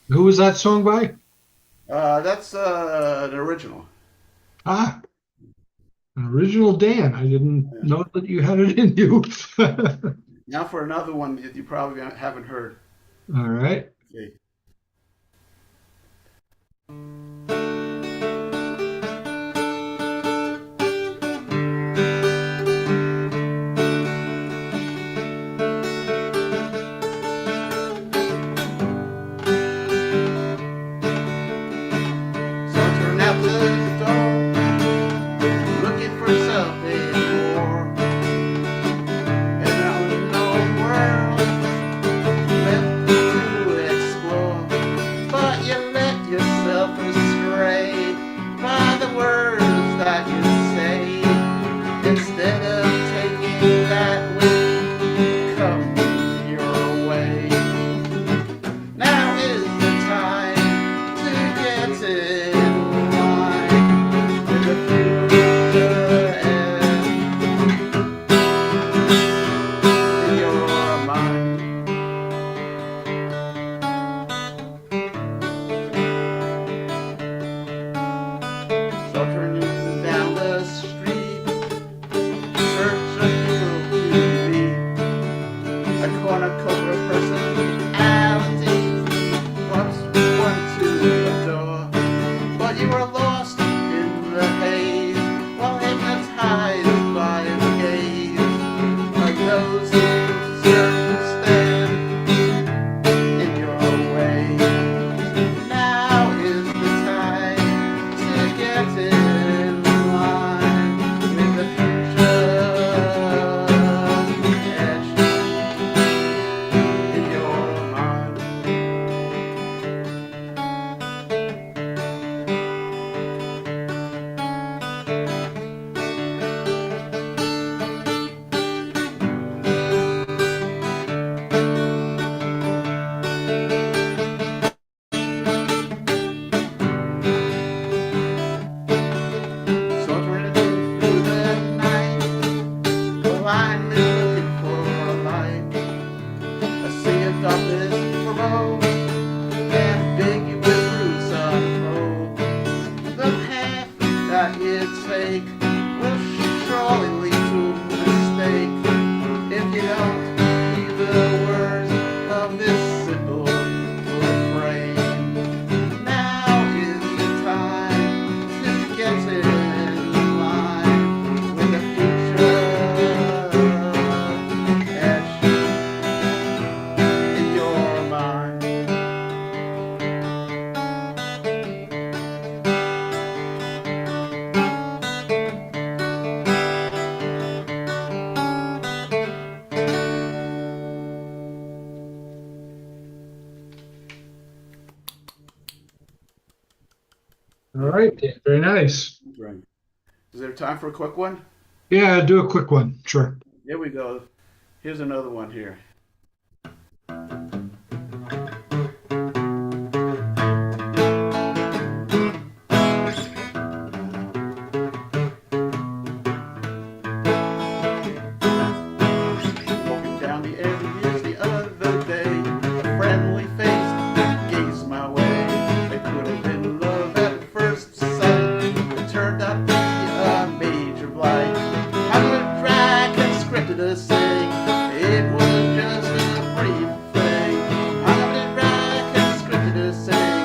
Who was that song by? That's an original. Ah, an original Dan. I didn't Yeah. know that you had it in you. Now for another one that you probably haven't heard. All right. Okay. So turn out to the door, looking for something more. And out in the world, left to explore. But you let yourself astray by the words that you say. Instead of taking that which comes your way. Now is the time to get in line with the future in your mind. So turning down the street, search of people to meet. A cornucopia personality, perhaps one to adore. But you were lost in the haze, while hypnotized by the gaze of those who serve to stand in your way. Now is the time to get in line with the future etched in your mind. Sauntering through the night, blindly looking for a light. A sea of darkness grows, ambiguous routes unfold. The path that you take will surely lead to mistake if you don't heed the words of this simple refrain. Now is the time to get in line with the future etched in your mind. All right, Dan. Very nice. Right. Is there time for a quick one? Yeah, do a quick one. Sure. Here we go. Here's another one here. Walking down the avenues the other day, a friendly face gazed my way. It could have been love at first sight. It turned out to be a major blight. I would drag and scripted a sing. It was just a brief thing. I would drag and scripted a sing.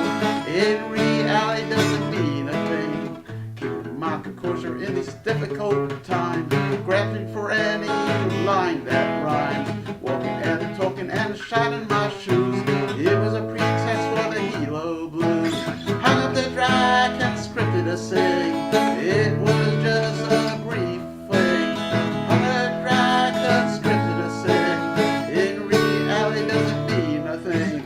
In reality, doesn't mean a thing. Keep my composure in these difficult times. Grasping for any line that rhymes. Walking and talking and shining my shoes. It was a pretext for the Hilo blues. Hung up the drag and scripted a sing. It was just a brief thing. Hung up the drag and scripted a sing. In reality, doesn't mean a thing.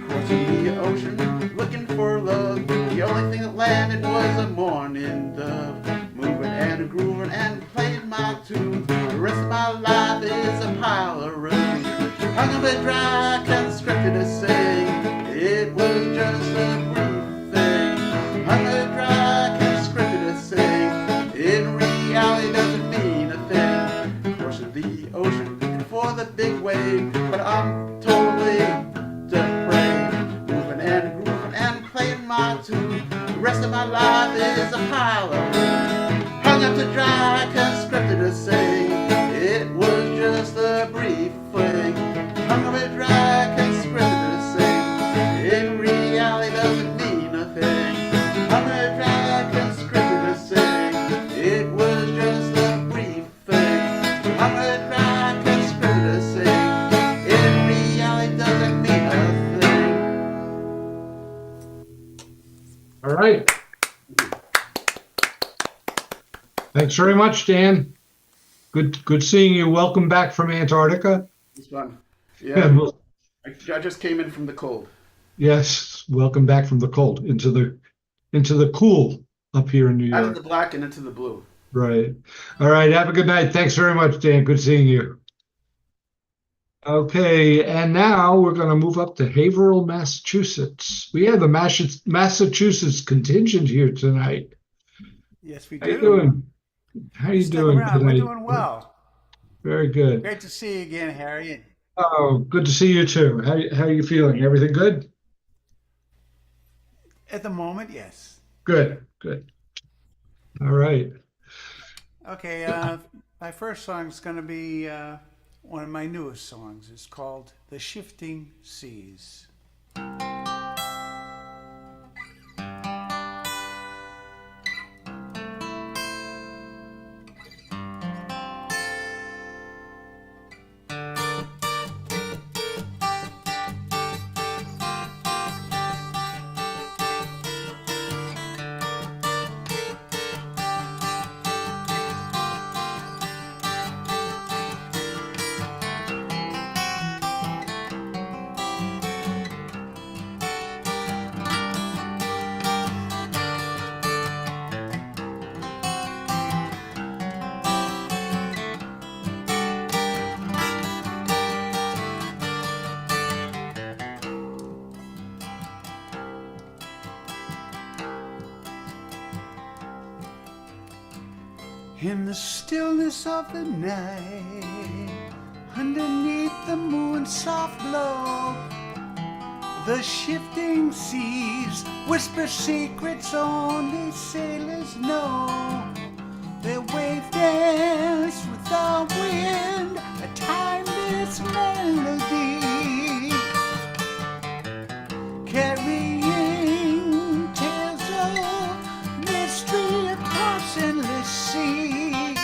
Crossing the ocean, looking for love. The only thing that landed was a morning dove. Moving and grooving and playing my tune. The rest of my life is a pile of ruin. Hung up a drag and scripted a sing. It was just a brief thing. my tune. The rest of my life is a pile of hung up to dry, conscripted to sing. It was just a brief fling. Hung up to dry, conscripted to sing. In reality, doesn't mean a thing. Hung up to dry, conscripted to sing. It was just a brief thing. Hung up to dry, conscripted to sing. In reality, doesn't mean a thing. All right. Thanks very much, Dan. Good seeing you. Welcome back from Antarctica. It's fun. And Yeah, we'll- I just came in from the cold. yes, welcome back from the cold into the cool up here in New Out of York. the black and into the blue. Right. All right. Have a good night. Thanks very much, Dan. Good seeing you. Okay, and now we're going to move up to Haverhill, Massachusetts. We have the Massachusetts contingent here tonight. Yes, we How you do. doing? How you Stick doing around. tonight? We're doing well. Very good. Great to see you again, Harry. Oh, good to see you too. How are you feeling? Everything good? At the moment, yes. Good. All right. Okay, my first song is going to be one of my newest songs. It's called The Shifting Seas. In the stillness of the night, underneath the moon's soft glow, the shifting seas whisper secrets only sailors know. Their wave dance with the wind, a timeless melody, carrying tales of mystery across endless sea.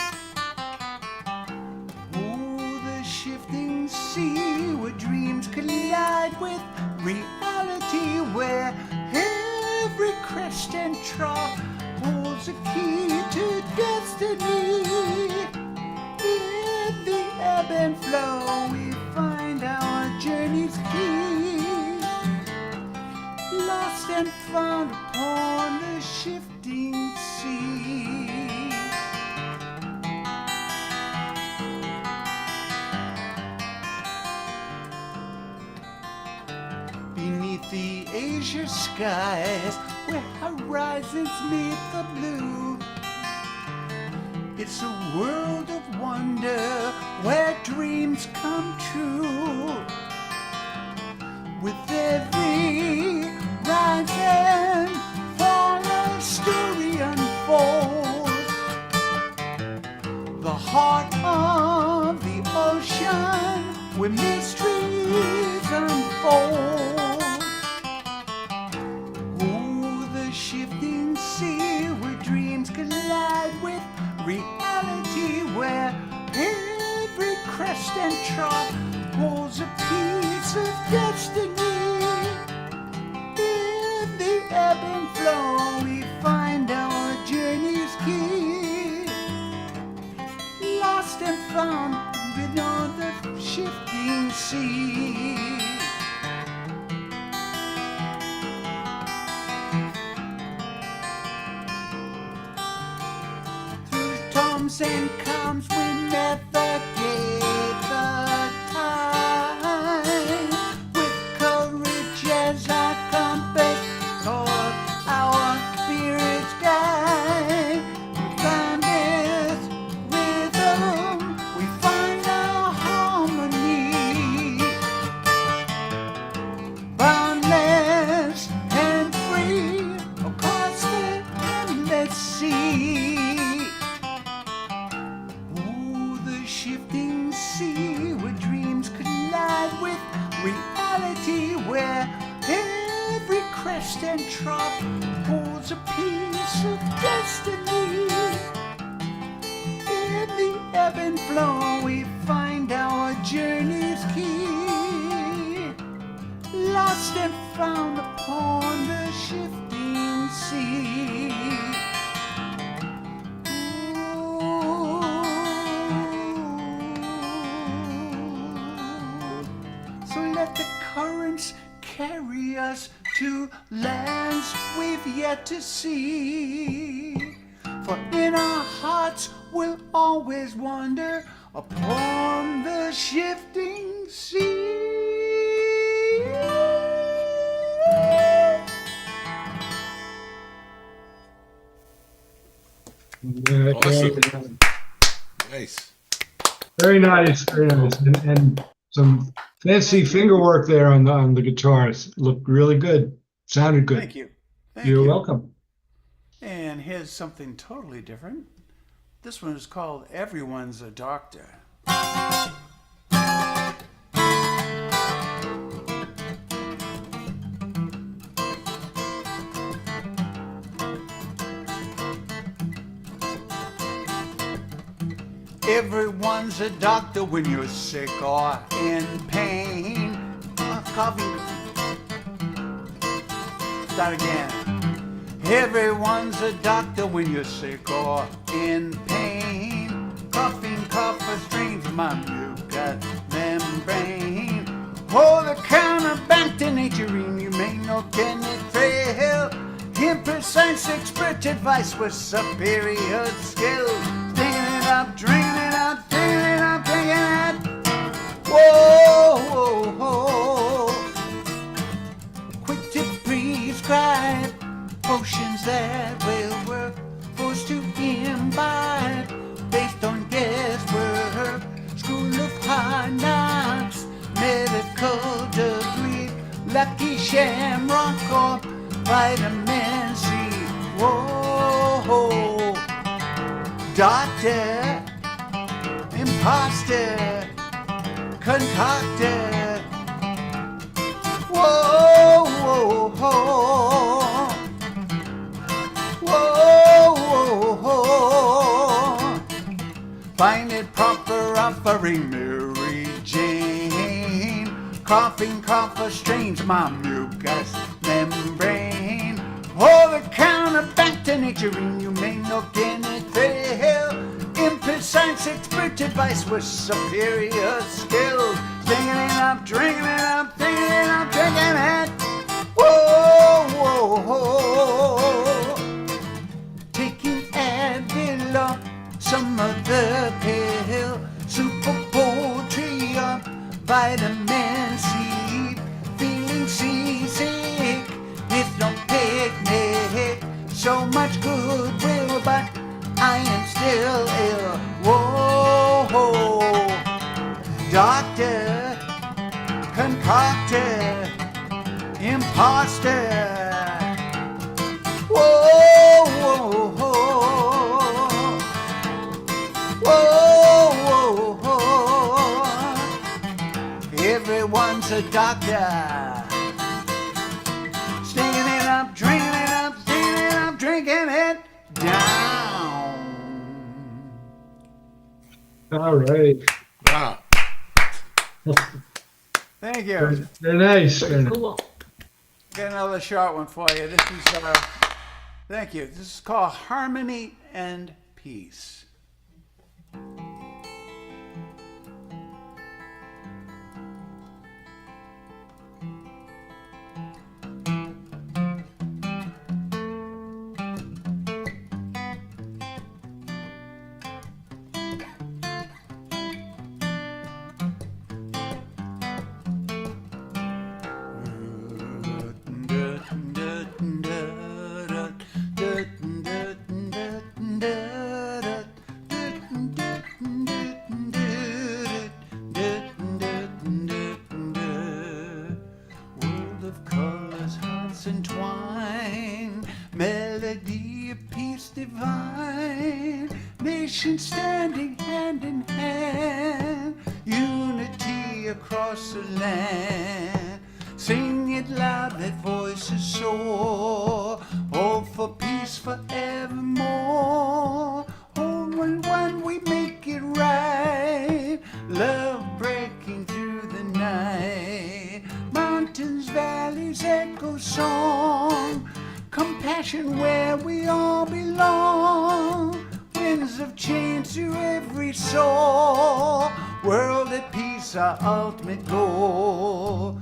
Oh, the shifting sea where dreams collide with reality, where every crest and trough holds a key to destiny. In the ebb and flow we find our journey's key, lost and found upon the shifting sea. Beneath the azure skies, where horizons meet the blue, it's a world of wonder where dreams come true. With every rise and fall, a story unfolds. The heart of the ocean where mysteries unfold. Oh, the shifting sea where dreams collide with reality, where every crest and trough holds a piece of destiny. In the ebb and flow we find our journey's key, lost and found beyond the shifting sea. Through storms and calms we navigate the tide, with courage as our compass, toward our spirits guide. We find this rhythm, we find our harmony, boundless and free, crest and trop holds a piece of destiny. In the ebb and flow we find our journey's key, lost and found upon the shifting sea. So let the currents carry us to lands we've yet to see. For in our hearts we'll always wander upon the shifting sea. Awesome. Nice. Very nice, very nice, and some fancy finger work there on the guitars. Looked really good. Sounded good. Thank you. Thank You're you. welcome. And here's something totally different. This one is called Everyone's a Doctor. Everyone's a doctor when you're sick or in pain. Coughing. Start again. Everyone's a doctor when you're sick or in pain. Coughing, cough restrains my mucus membrane. Oh, the counterback naturing you may not get it fail. Imprecise expert advice with superior skill. Drinking it up, drinking it up, drinking it up, drinking it. Whoa, whoa, whoa. Quick to prescribe potions that will work, forced to imbibe, based on guesswork, school of hard knocks, medical degree, lucky shamrock or vitamin C. Whoa, doctor, imposter, concoctor. Whoa, whoa, whoa. Whoa, whoa, whoa. Find it proper offering Mary Jane. Coughing, cough strains my mucus membrane. Oh, the counterfactor naturing you may not get it fail. Imprecise expert advice with superior skill. Drinking it up, drinking it up, drinking it up, drinking it. Whoa, whoa, whoa. Taking Advil or some other pill, super poultry or vitamin C. Feeling seasick, it's no picnic. So much goodwill, but I am still ill. Whoa, doctor, concoctor, imposter. Whoa, whoa, whoa. Whoa, whoa, whoa. Everyone's a doctor. Stinging it up, drinking it up, stinging it up, drinking it down. All right. Wow. Thank you. Very nice. Very nice. Cool. Got another short one for you. This is, thank you. This is called Harmony and Peace. World of colors, hearts entwined, melody of peace divine, nations standing hand in hand, unity across the land. Sing it loud, let voices soar. Oh, for peace forevermore. Oh, when we make it right, love breaking through the night. Mountains, valleys, echo song, compassion where we all belong. Winds of change to every soul. World at peace, our ultimate goal.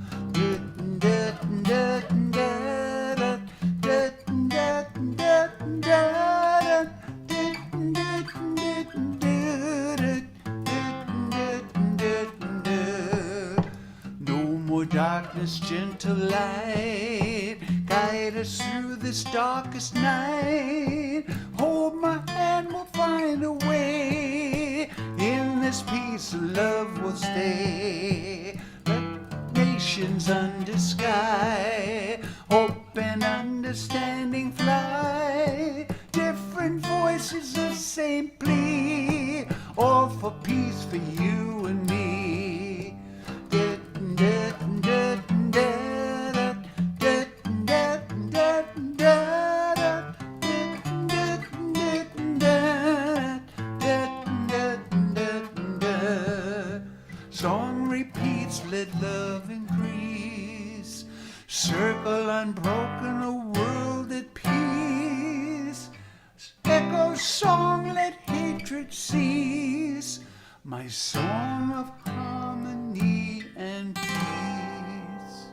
No more darkness, gentle light, guide us through this darkest night. Hold my hand, we'll find a way. In this peace, love will stay. Let nations under sky, hope and understanding fly. Different voices, the same plea, all for peace for you and me. Song repeats, let love increase. Circle unbroken, a world at peace. Echo song, let hatred cease. My song of harmony and peace.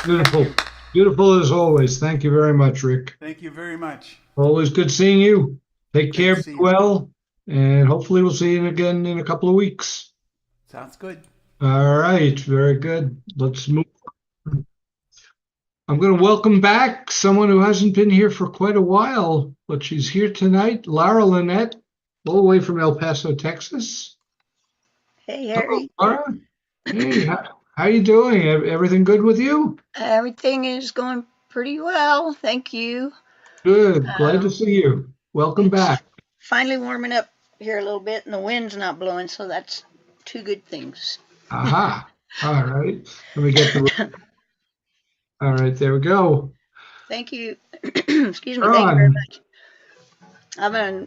Beautiful. Beautiful as always. Thank you very much, Rick. Thank you very much. Always good seeing you. Take care, to see be you. well, and hopefully we'll see you again in a couple of weeks. Sounds good. All right, very good. Let's move. I'm going to welcome back someone who hasn't been here for quite a while, but she's here tonight, Lara Lynette, all the way from El Paso, Texas. Hey, Harry. Hello, Lara. Hey, how you doing? Everything good with you? Everything is going pretty well. Thank you. Good. Glad to see you. Welcome It's back. finally warming up here a little bit, and the wind's not blowing, so that's two good things. Aha. All right. Let me get the. All right, there we go. Thank you. Excuse me. Ron. Thank you very much. I've been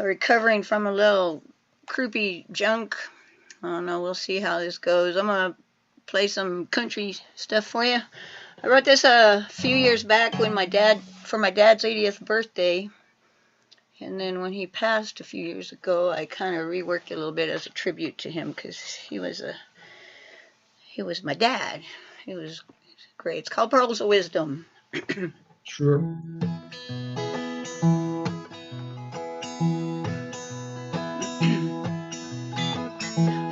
recovering from a little croupy junk. I don't know. We'll see how this goes. I'm going to play some country stuff for you. I wrote this a few years back for my dad's 80th birthday. And then when he passed a few years ago, I kind of reworked it a little bit as a tribute to him because he was my dad. He was great. It's called Pearls of Wisdom. Sure.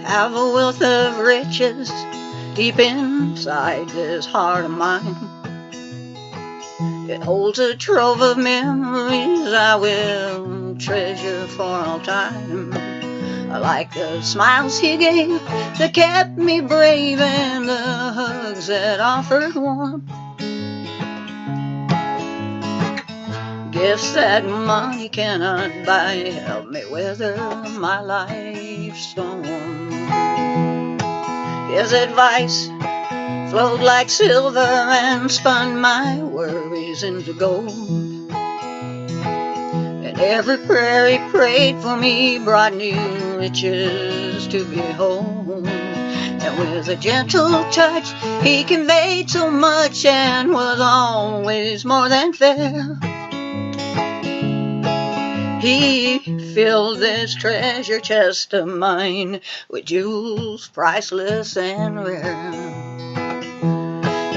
Have a wealth of riches deep inside this heart of mine. It holds a trove of memories I will treasure for all time. I like the smiles he gave that kept me brave and the hugs that offered warmth. Gifts that money cannot buy help me weather my life's storm. His advice flowed like silver and spun my worries into gold. And every prayer he prayed for me brought new riches to behold. And with a gentle touch he conveyed so much and was always more than fair. He filled this treasure chest of mine with jewels priceless and rare.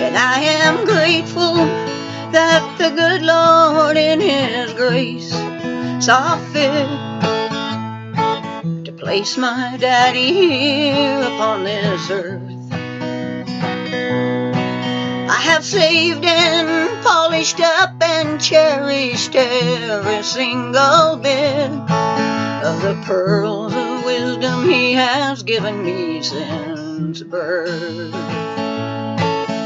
And I am grateful that the good Lord in His grace saw fit to place my daddy here upon this earth. I have saved and polished up and cherished every single bit of the pearls of wisdom he has given me since birth.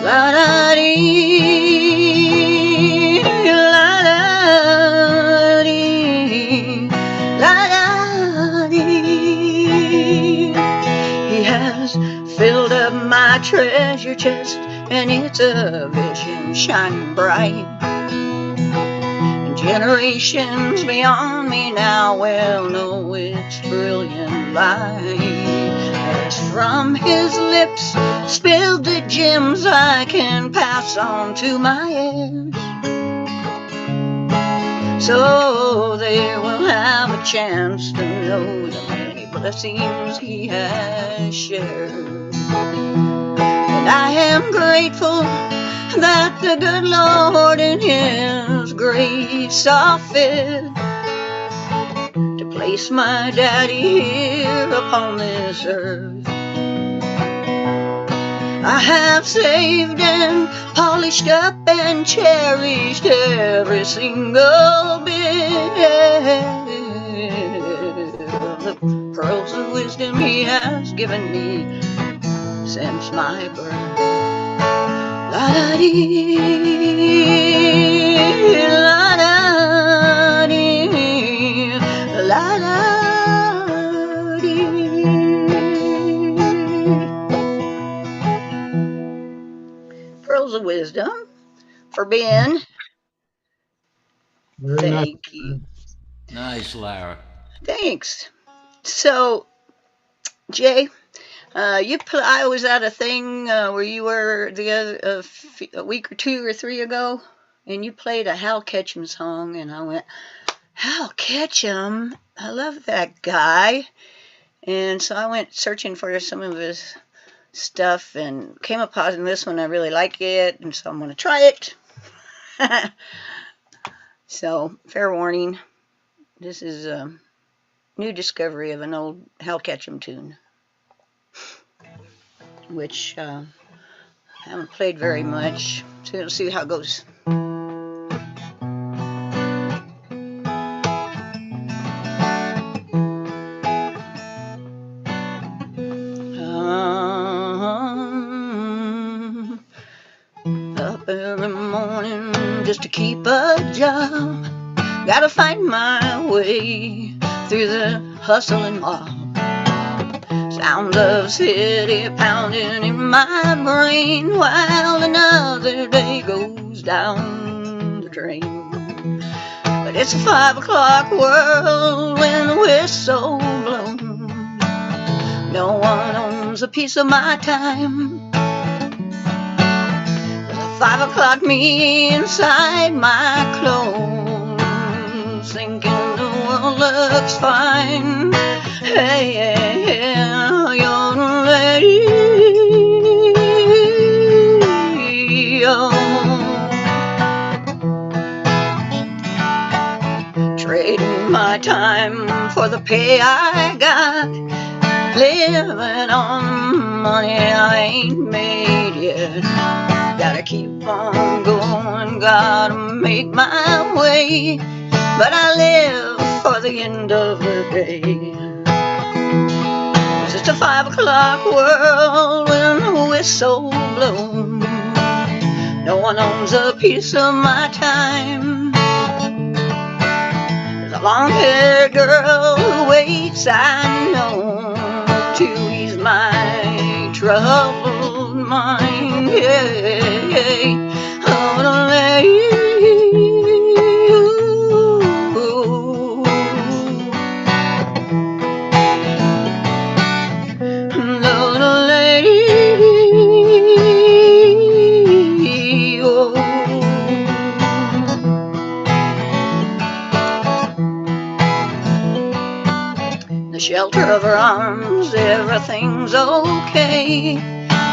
La-da-dee, la-da-dee, la-da. has filled up my treasure chest, and it's a vision shining bright. And generations beyond me now will know its brilliant light. As from his lips spilled the gems I can pass on to my heirs, so they will have a chance to know the many blessings he has shared. And I am grateful that the good Lord in his grace saw fit to place my daddy here upon this earth. I have saved and polished up and cherished every single bit of the pearls of wisdom he has given me since my birth. La-da-dee, la-da-dee, la-da-dee. Pearls of wisdom for Ben. Very nice. Thank you. Nice, Lara. Thanks. So, Jay, I was at a thing where you were a week or 2 or 3 ago, and you played a Hal Ketchum song, and I went, Hal Ketchum? I love that guy. And so I went searching for some of his stuff and came upon this one. I really like it, and so I'm going to try it. So, fair warning, this is a new discovery of an old Hal Ketchum tune, which I haven't played very much, so we'll see how it goes. Up every morning just to keep a job, gotta find my way through the hustle and mob. Sound of city pounding in my brain while another day goes down the drain. But it's a 5 o'clock world when the whistle blows. No one owns a piece of my time. There's a 5 o'clock me inside my clothes, thinking the world looks fine. Hey, hey, hey, you're the lady. Trading my time for the pay I got, living on money I ain't made yet. Gotta keep on going, gotta make my way, but I live for the end of the day. It's just a 5 o'clock world when the whistle blows. No one owns a piece of my time. There's a long-haired girl who waits, I know, to ease my troubled mind. Yeah, oh, the lady. Shelter of her arms, everything's okay.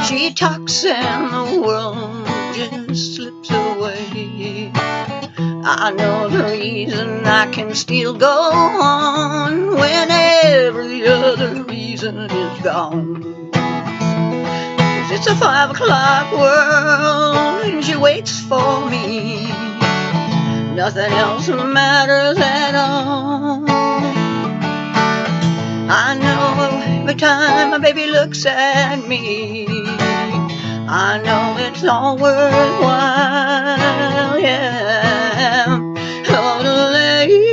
She talks and the world just slips away. I know the reason I can still go on when every other reason is gone. 'Cause it's a 5 o'clock world and she waits for me. Nothing else matters at all. I know every time my baby looks at me, I know it's all worthwhile, yeah. Oh, the lady,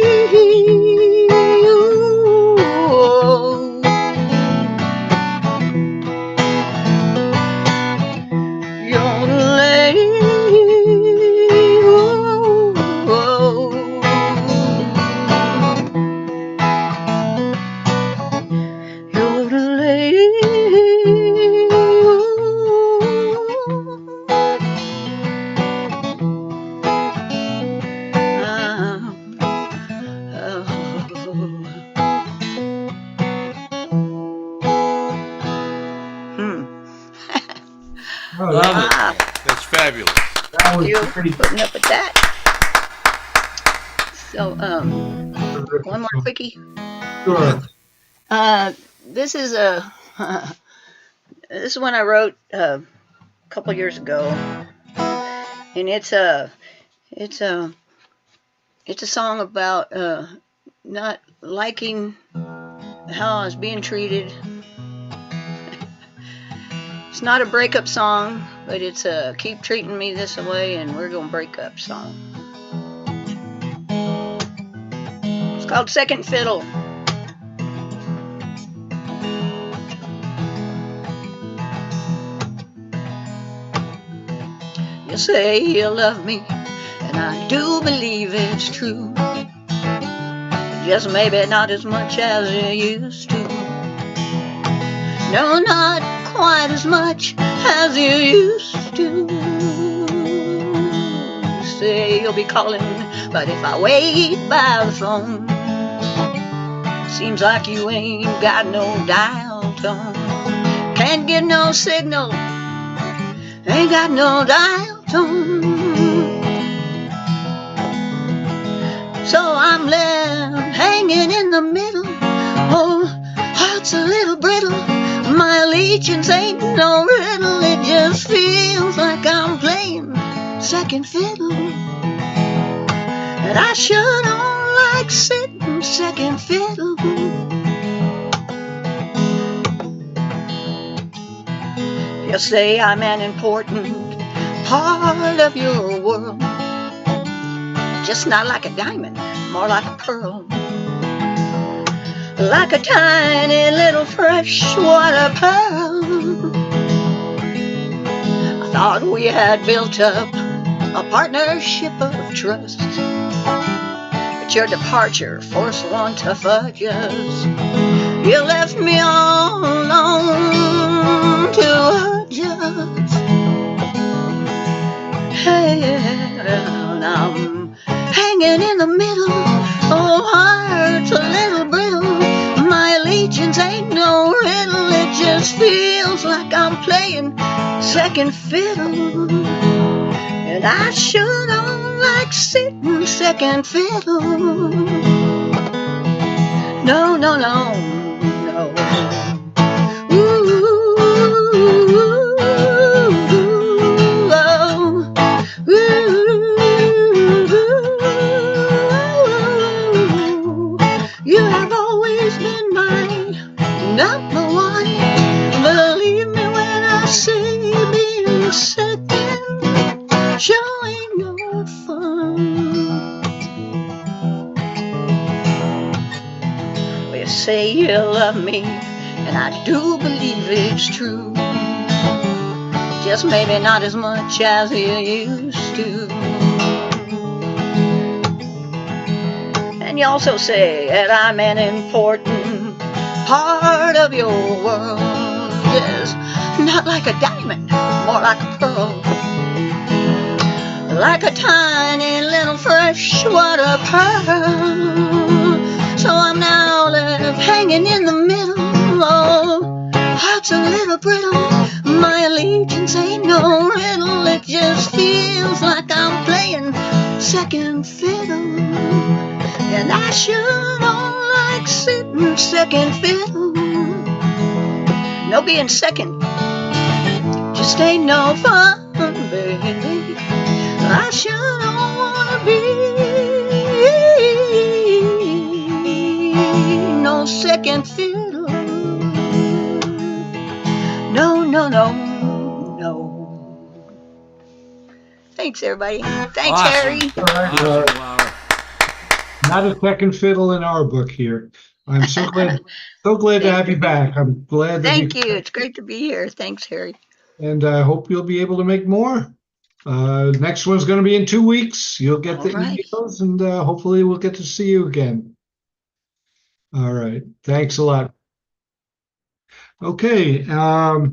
Oh, Love it. Ah, That's fabulous. that was you pretty putting up with that. So, terrific one more song. quickie. Sure. This is a this is one I wrote a couple years ago, and it's a song about not liking how I was being treated. It's not a breakup song, but it's a keep treating me this way and we're gonna break up song. It's called Second Fiddle. You say you love me, and I do believe it's true. Just maybe not as much as you used to. No, not quite as much as you used to. You say you'll be calling, but if I wait by the phone, seems like you ain't got no dial tone. Can't get no signal, ain't got no dial tone. So I'm left hanging in the middle. Oh, heart's a little brittle. My allegiance ain't no riddle. It just feels like I'm playing second fiddle. And I sure don't like sitting second fiddle. You say I'm an important part of your world. Just not like a diamond, more like a pearl. Like a tiny little freshwater pearl. I thought we had built up a partnership of trust, but your departure forced one to fudge us. You left me all alone to adjust. Hey, and I'm hanging in the middle. Oh, heart's a little brittle. My allegiance ain't no riddle. It just feels like I'm playing second fiddle. And I sure don't like sitting second fiddle. No, no, no, no. Ooh, oh, ooh. You have always been my number one. Believe me when I say being second sure ain't no fun. Well, you say you love me, and I do believe it's true. Just maybe not as much as you used to. And you also say that I'm an important part of your world. Yes, not like a diamond, more like a pearl. Like a tiny little freshwater pearl. So I'm now left hanging in the middle. Oh, heart's a little brittle. My allegiance ain't no riddle. It just feels like I'm playing second fiddle. And I sure don't like sitting second fiddle. No being second just ain't no fun, baby. I sure don't wanna be no second fiddle. No, no, no, no. Thanks, everybody. Thanks, Awesome. Harry. Awesome, Laura. Not a second fiddle in our book here. I'm so glad to have you back. I'm glad that Thank you. It's great to be here. Thanks, Harry. and I hope you'll be able to make more. Next one's going to be in 2 weeks. You'll get the All right. emails, and hopefully we'll get to see you again. All right. Thanks a lot. Okay. Now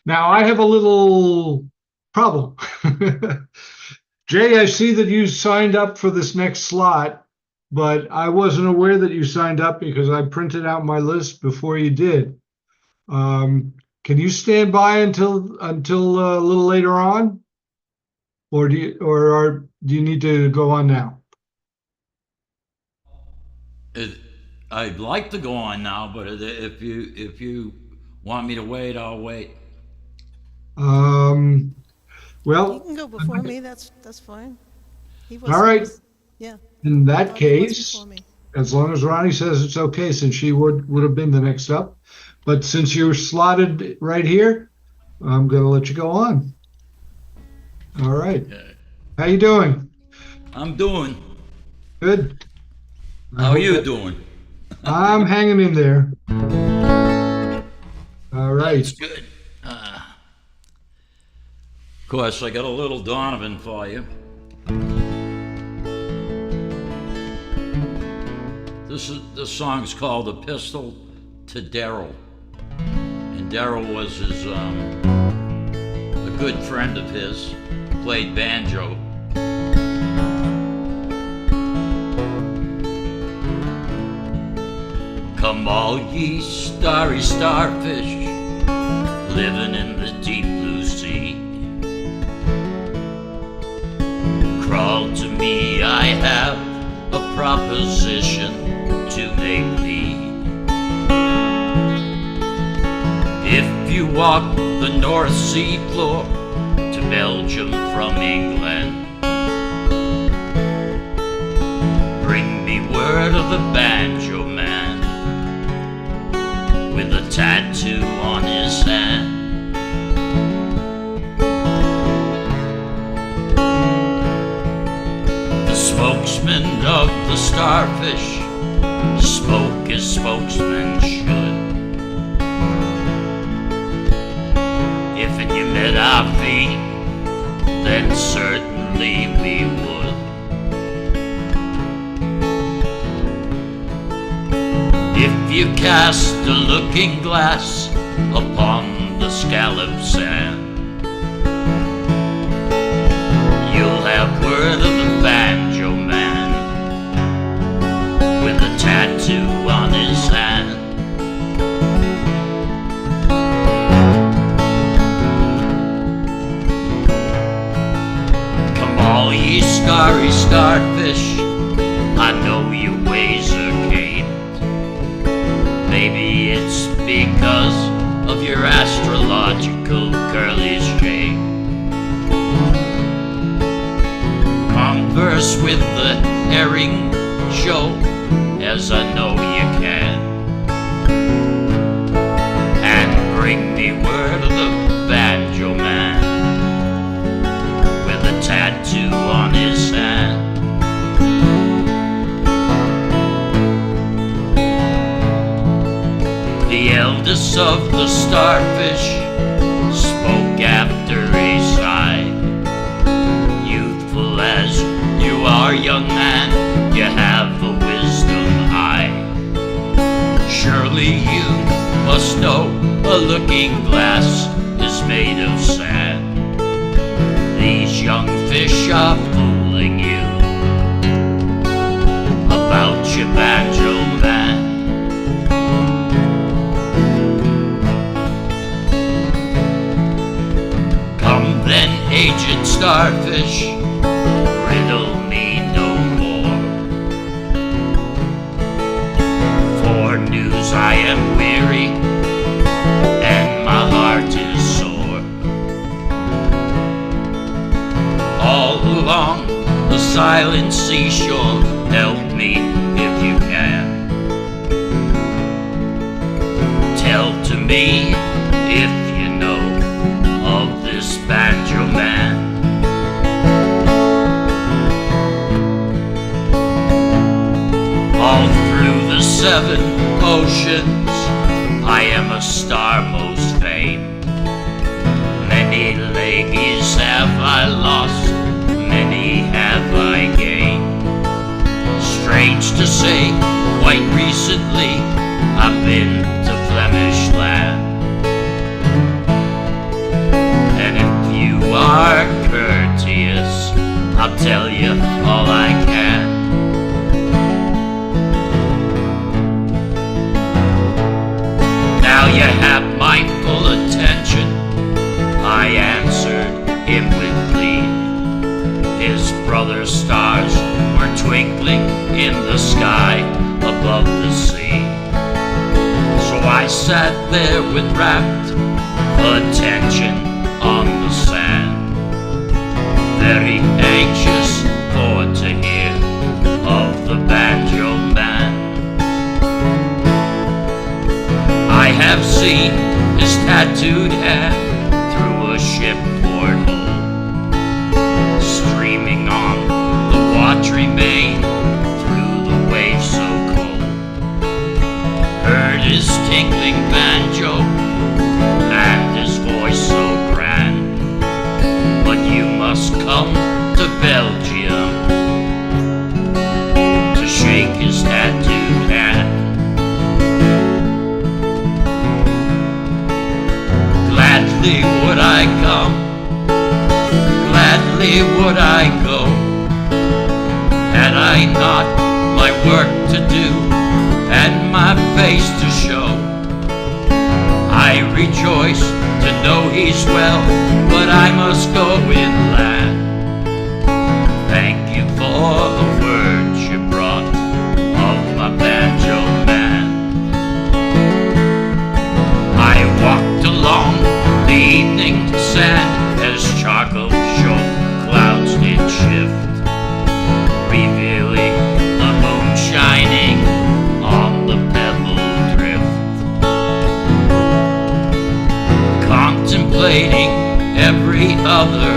I have a little problem. Jay, I see that you signed up for this next slot, but I wasn't aware that you signed up because I printed out my list before you did. can you stand by until a little later on, or do you need to go on now? I'd like to go on now, but if you want me to wait, I'll wait. Um, You well, can go before me. That's fine. He all right. yeah. In I that thought he was case, before me. as long as Ronnie says it's okay, since she would have been the next up. But since you're slotted right here, I'm going to let you go on. All right. Okay. How you doing? I'm doing. Good. How are you doing? I'm hanging in there. All right. That's good. Of course, I got a little Donovan for you. This song's called "Epistle to Daryl," and Daryl was his a good friend of his, played banjo. Come all ye starry starfish, living in the deep blue sea. Crawl to me, I have a proposition to make thee. If you walk the North Sea floor to Belgium from England, bring me word of the banjo man with a tattoo on his hand. The spokesman of the starfish spoke as spokesman should. If you met our feet, then certainly we would. If you cast a looking glass upon the scallop sand, you'll have word of the banjo man with a tattoo on his hand. Come all ye starry starfish, I know your ways are caved. Maybe it's because of your astrological curly shape. Converse with the herring show, as I know you can, and bring me word of the banjo man with a tattoo on his hand. The eldest of the starfish spoke after a sigh. Youthful as you are, young man, you have a wisdom eye. Surely you must know a looking glass is made of sand. These young fish are fooling you about your banjo man. Come then, aged starfish, riddle me no more. For news I am weary, and my heart is sore. All along the silent seashore, help me if you can. Tell to me if you know of this banjo man. All through the 7 oceans, I am a star most famed. Many ladies have I lost, many have I gained. Strange to say, quite recently, I've been to Flemish land. And if you are courteous, I'll tell you all I can. Now you have my full attention. sky above the sea. So I sat there with rapt attention on the sand, very anxious for to hear of the banjo man. I have seen his tattooed hand through a ship porthole, streaming on the watery main through the waves so cold. Heard his tinkling banjo and his voice so grand, but you must come to Belgium to shake his tattooed hand. Gladly would I come, gladly would I go, had I not my work to do and my face to show. I rejoice to know he's well, but I must go inland. Thank you for the words you brought of my banjo man. I walked along the evening sand as charcoal showed clouds did shift, revealing the moon shining on the pebble drift. Contemplating every other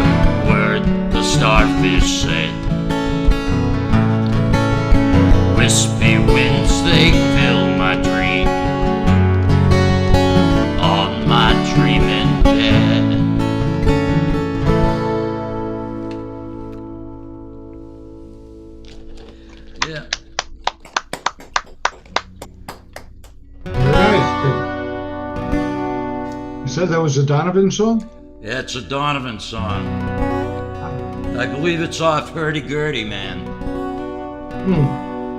word the starfish said, wispy winds they fill my dream on my dreaming bed. Yeah. All right. You said that was a Donovan song? Yeah, it's a Donovan song. I believe it's off Hurdy-Gurdy, man.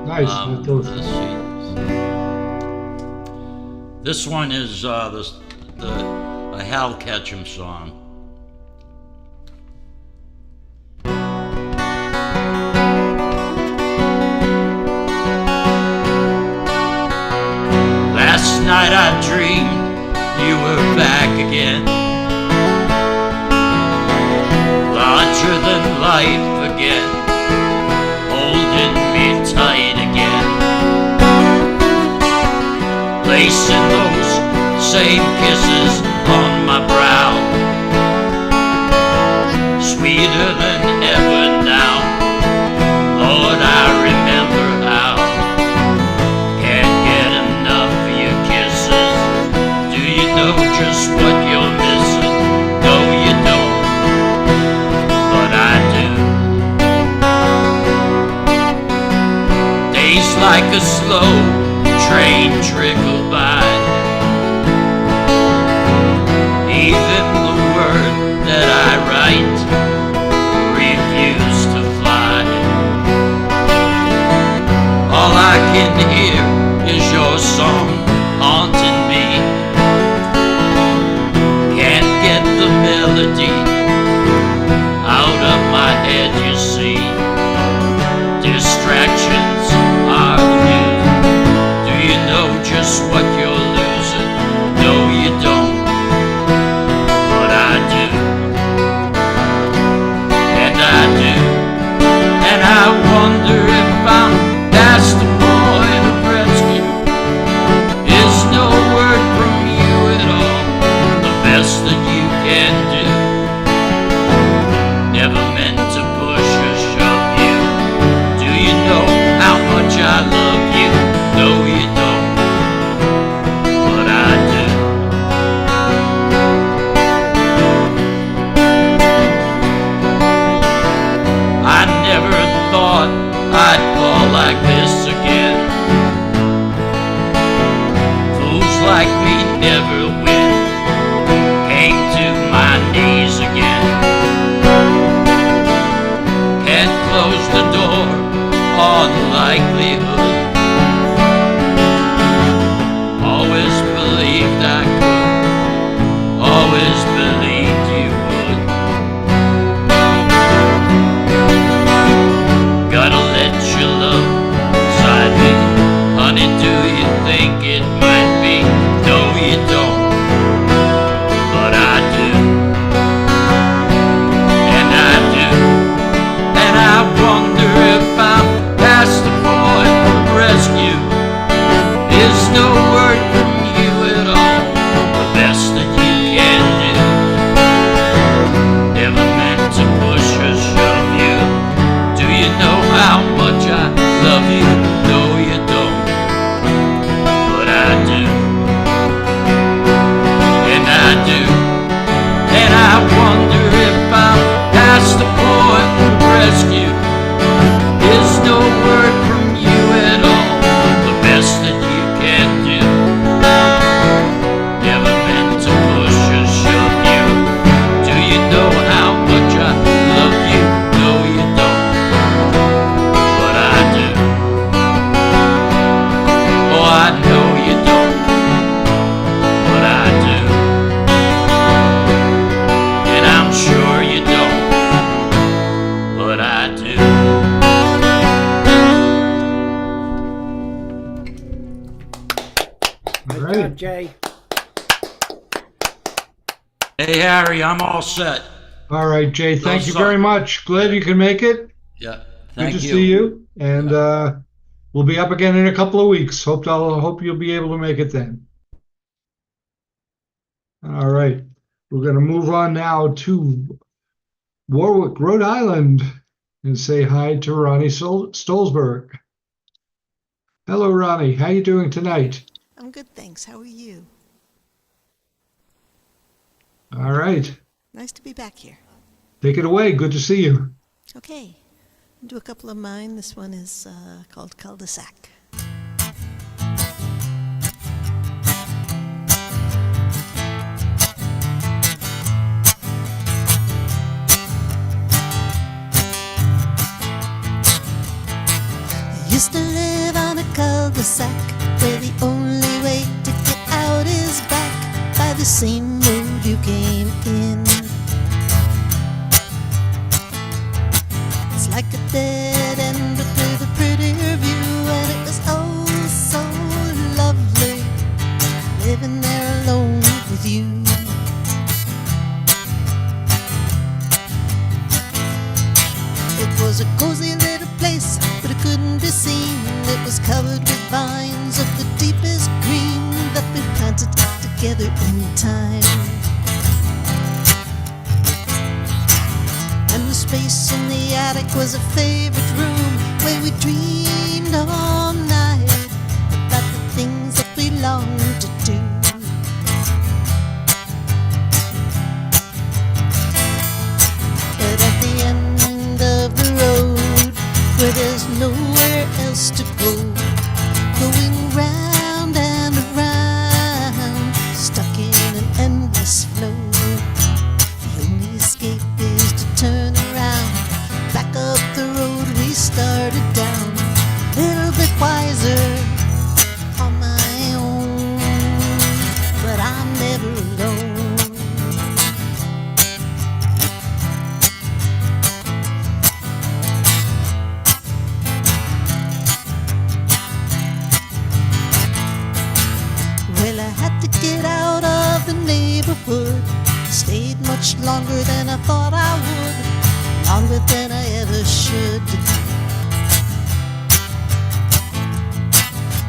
Nice. Let's see. This one is a Hal Ketchum song. Last night I dreamed you were back again, larger than life again, holding me tight again, placing those same kisses on my brow, sweeter than ever now. Lord, I remember how. Can't get enough of your kisses. Do you know just what you're missing? No, you don't, but I do. Days like a slow train trickle by, even the word that I write refuse to fly. All I can hear is your song haunting me. Can't get the melody out of my head, you see. Distractions are the music. Do you know just what you're losing? No, you don't, but I do. And I do. And I wonder if I'm past the point of rescue. Is no word from you at all the best that you can do? Hey, Harry, I'm all set. All right, Jay, thank Those you are- very much. Glad you can make it. Yeah, Good thank to you. see you. And we'll be up again in a couple of weeks. Hope you'll be able to make it then. All right. We're going to move on now to Warwick, Rhode Island, and say hi to Ronnie Stolzberg. Hello, Ronnie. How you doing tonight? I'm good, thanks. How are you? All right. Nice to be back here. Take it away. Good to see you. Okay, I'll do a couple of mine. This one is called Cul-de-sac. I used to live on a cul-de-sac where the only way to get out is back by the same road you came in. It's like a dead end but with a prettier view, and it was oh so lovely living there alone with you. It was a cozy little place, but it couldn't be seen. It was covered with vines of the deepest green that we planted together in time. And the space in the attic was a favorite room where we dreamed all night about the things that we longed to do. But at the end of the road, where there's nowhere else to go, going round and around, stuck in an endless flow. The only escape is to turn around, back up the road we started down, a little bit wiser on my own, but I'm never alone. Well, I had to get out of the neighborhood. Stayed much longer than I thought I would, longer than I ever should.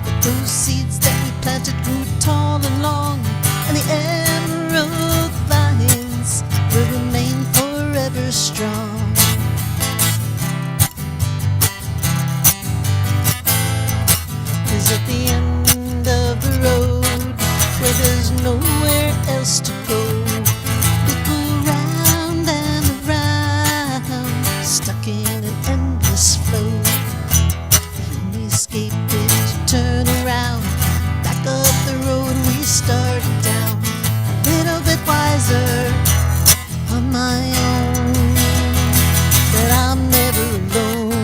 But those seeds that we planted grew tall and long, and the emerald vines will remain forever strong. Cause at the end of the road, where there's nowhere else to go, we go round and around, stuck in an endless flow. The only escape is to turn around, back up the road we started down, a little bit wiser on my own, but I'm never alone.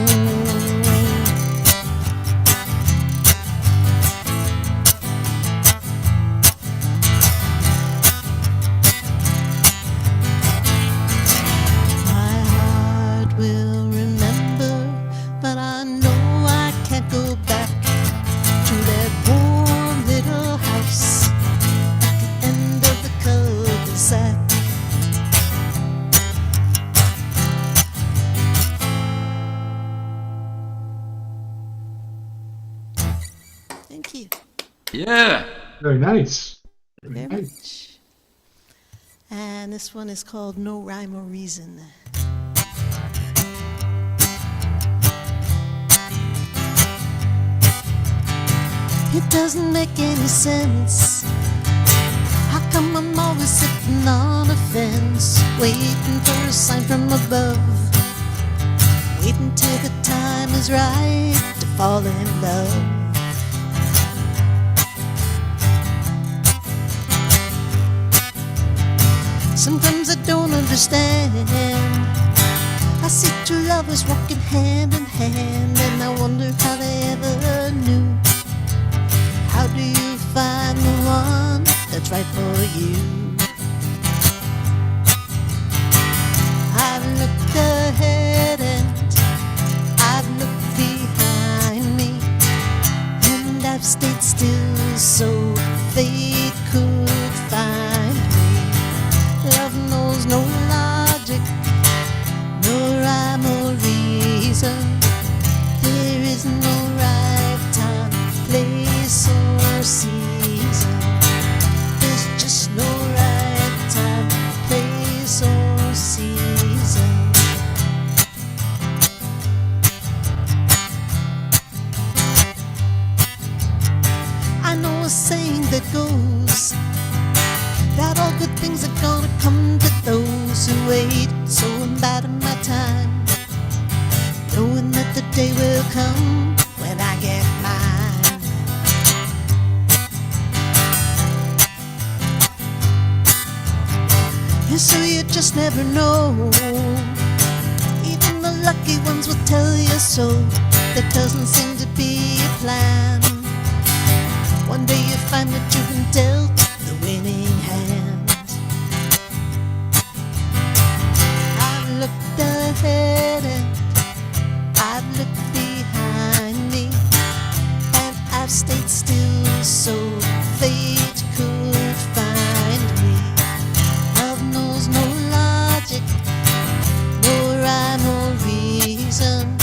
My heart will remember, but I know I can't go back to that warm little house at the end of the cul-de-sac. Thank you Yeah. Very nice. very nice. much. And this one is called No Rhyme or Reason. It doesn't make any sense. How come I'm always sitting on a fence, waiting for a sign from above, waiting till the time is right to fall in love? Sometimes I don't understand. I see two lovers walking hand in hand, and I wonder how they ever knew. How do you find the one that's right for you? I've looked ahead and I've looked behind me, and I've stayed still so fate could find me. wait, so I'm biding my time, knowing that the day will come when I get mine. And so you just never know. Even the lucky ones will tell you so. There doesn't seem to be a plan. One day you find that you've been dealt the winning hand. I've looked ahead and I've looked behind me, and I've stayed still so fate could find me. Love knows no logic, no rhyme or reason.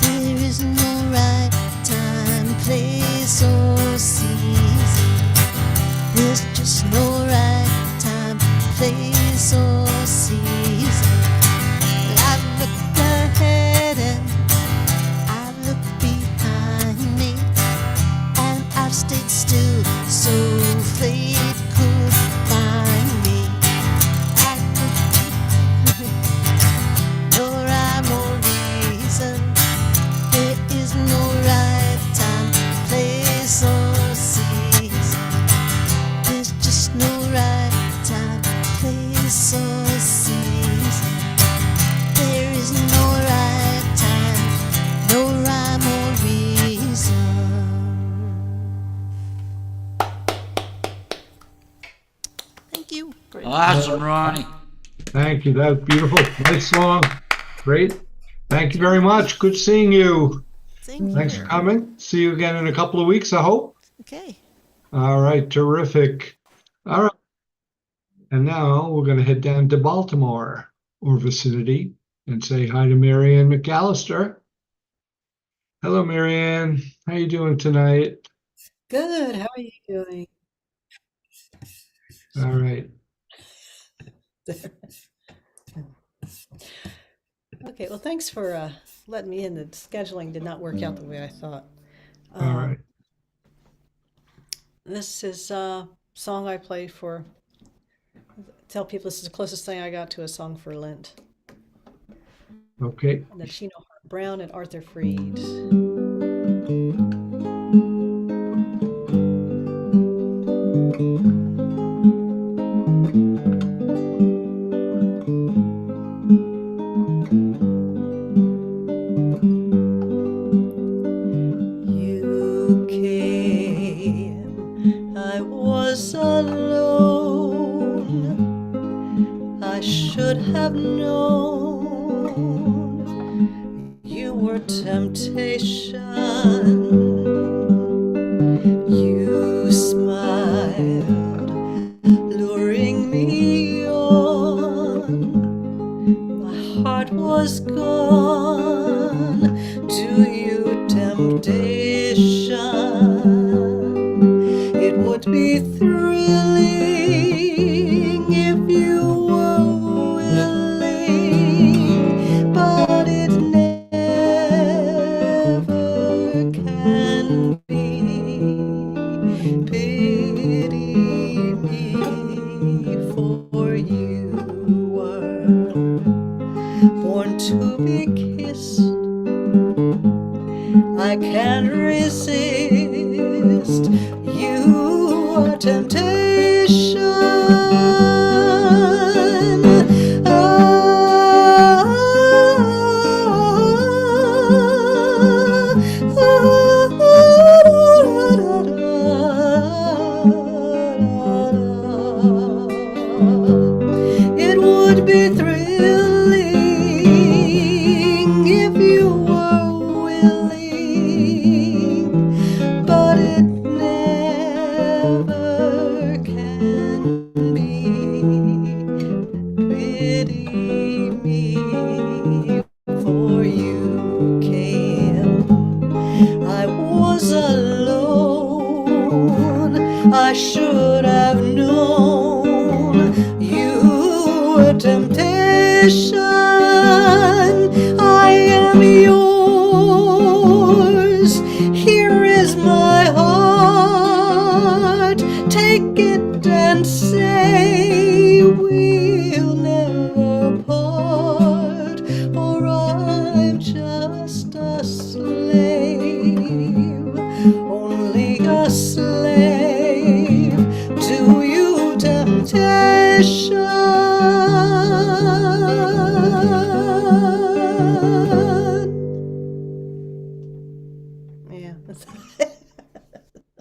There is no right time, place or season. There's just no right time, place or season. But I've looked ahead and I've looked behind me, and I've stayed still so fate could find me. I could no rhyme or reason. There is no right time, place or season. There's just no right time, place or season. There is no right time, no rhyme or reason. Thank you. Awesome, Ronnie. Thank you. That was beautiful. Nice song. Great. Thank you very much. Good seeing you. Thank you. Thanks for coming. See you again in a couple of weeks, I hope. Okay. All right. Terrific. All right. And now we're going to head down to Baltimore or vicinity and say hi to Marianne McAllister. Hello, Marianne. How you doing tonight? Good. How are you doing? All right. Okay. Well, thanks for letting me in. The scheduling did not work out the way I thought. All right. This is a song I play for. Tell people this is the closest thing I got to a song for Lent. Okay. And that's Chino Brown and Arthur Freed. You came, I was alone. I should have known you were temptation. You smiled, luring me on. My heart was gone to you, temptation. It would be thrilling if you were willing, but it never can be. Pity me, for you were born to be kissed. I can't resist. You are temptation. It would be thrilling if you were willing, but it never can be. Pity me, for you came. I was alone. I should have known you were temptation. I am yours. Here is my heart. Take it and say we'll never Yeah.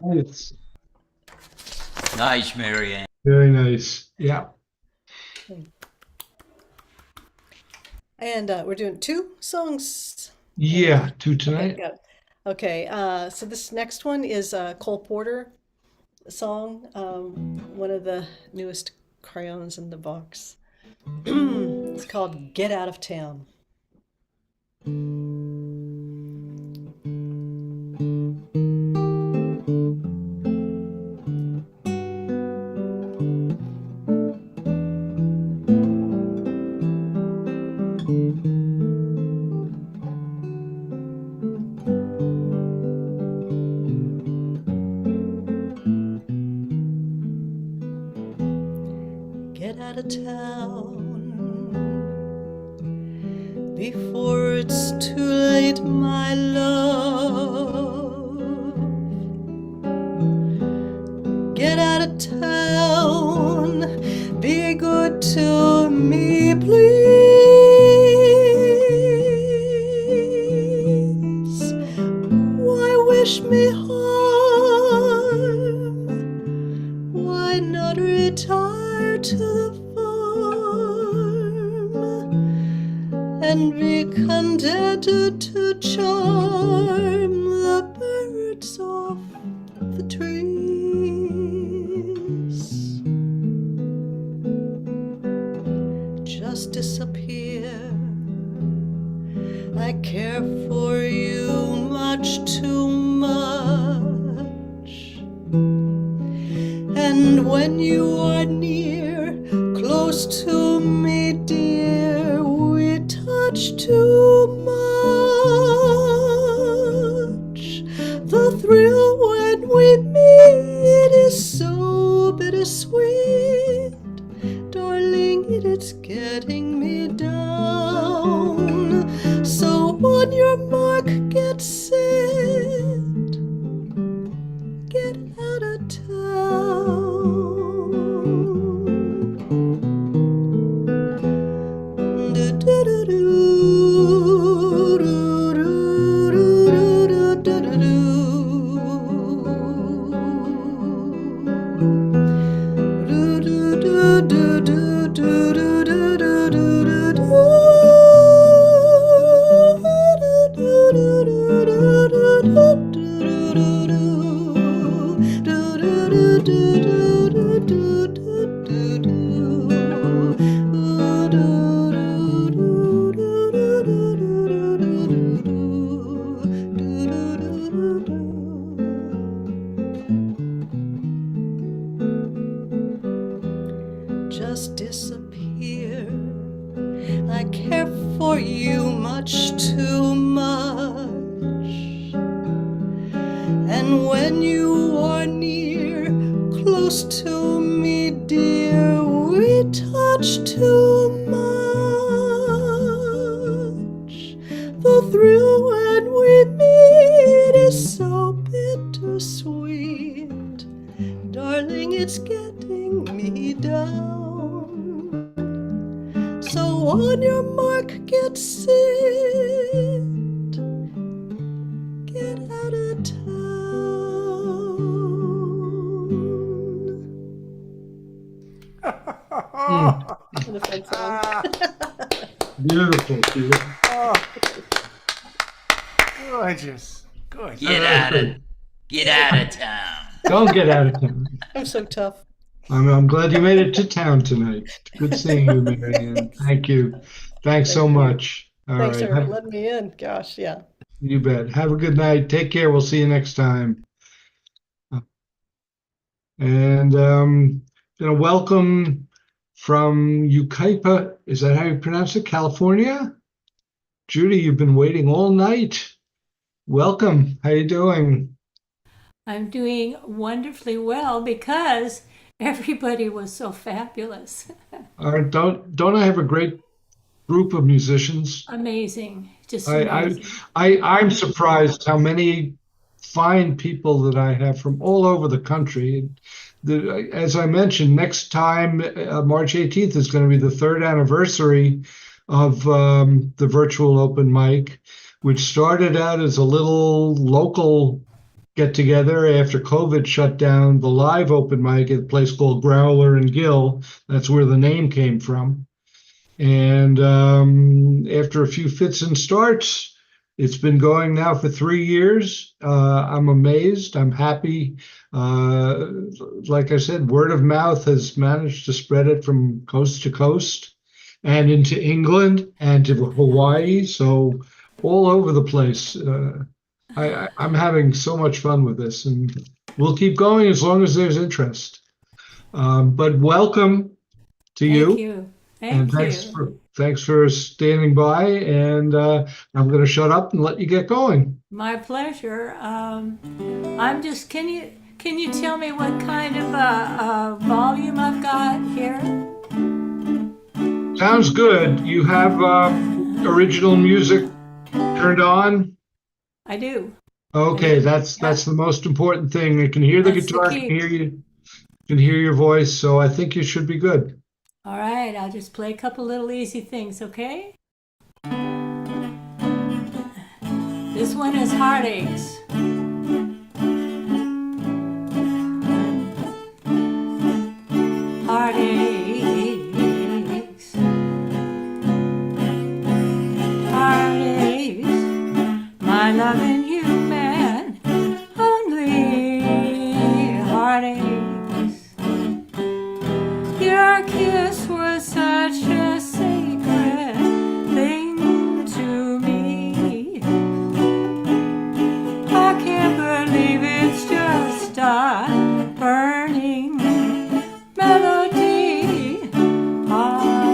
Nice. Nice, Marianne. Very nice. Yeah. And we're doing two songs. Yeah, two Okay, tonight. got it. Okay, so this next one is a Cole Porter song, one of the newest crayons in the box. It's called Get Out of Town. Get out of town before it's too late, my love. Get out of town, be good to me, please. Why wish me harm? Why not retire to the farm and be contented to charm the birds off the trees? Just disappear. I care for you much too much. And when you are near, close to me, dear, we touch too much. The thrill when we meet is so bittersweet. Darling, it's getting me down. So on your mark, get set. Get out of town. Just disappear. I care for you much too much. And when you are near, close to me, dear, we touch too much. The thrill when we meet is so bittersweet. Darling, it's getting me down. So on your mark, get set. Get out of town. What a fun song. Beautiful. Beautiful. Gorgeous. Gorgeous. Get out of town. Don't get out of town. I'm so tough. I'm glad you made it to town tonight. Good seeing you, Marianne. Thank you. Thanks so much. All Thanks right. for letting me in. Gosh, yeah. You bet. Have a good night. Take care. We'll see you next time. And gonna welcome from Yucaipa. Is that how you pronounce it? California? Judy, you've been waiting all night. Welcome. How you doing? I'm doing wonderfully well because everybody was so fabulous. Don't I have a great group of musicians? Amazing. Just amazing. I'm surprised how many fine people that I have from all over the country. as I mentioned, next time, March 18th is going to be the third anniversary of the virtual open mic, which started out as a little local get together after COVID shut down the live open mic at a place called Growler and Gill. That's where the name came from. And after a few fits and starts, it's been going now for 3 years. I'm amazed. I'm happy. Like I said, word of mouth has managed to spread it from coast to coast and into England and to Hawaii. So all over the place. I'm having so much fun with this, and we'll keep going as long as there's interest. But welcome to you. Thank you. And Thank thanks for standing by. And I'm going to shut up and let you get going. My pleasure. I'm just. Can you tell me what kind of volume I've got here? Sounds good. You have original music turned on? I do. Okay, that's the most important thing. I can hear the That's the guitar, key. can hear you, can hear your voice, so I think you should be good. All right, I'll just play a couple little easy things, okay? This one is Heartaches. Heartaches. Heartaches. My loving you, man. Only heartaches. Your kiss was such a sacred thing to me. I can't believe it's just a burning melody. Heartaches.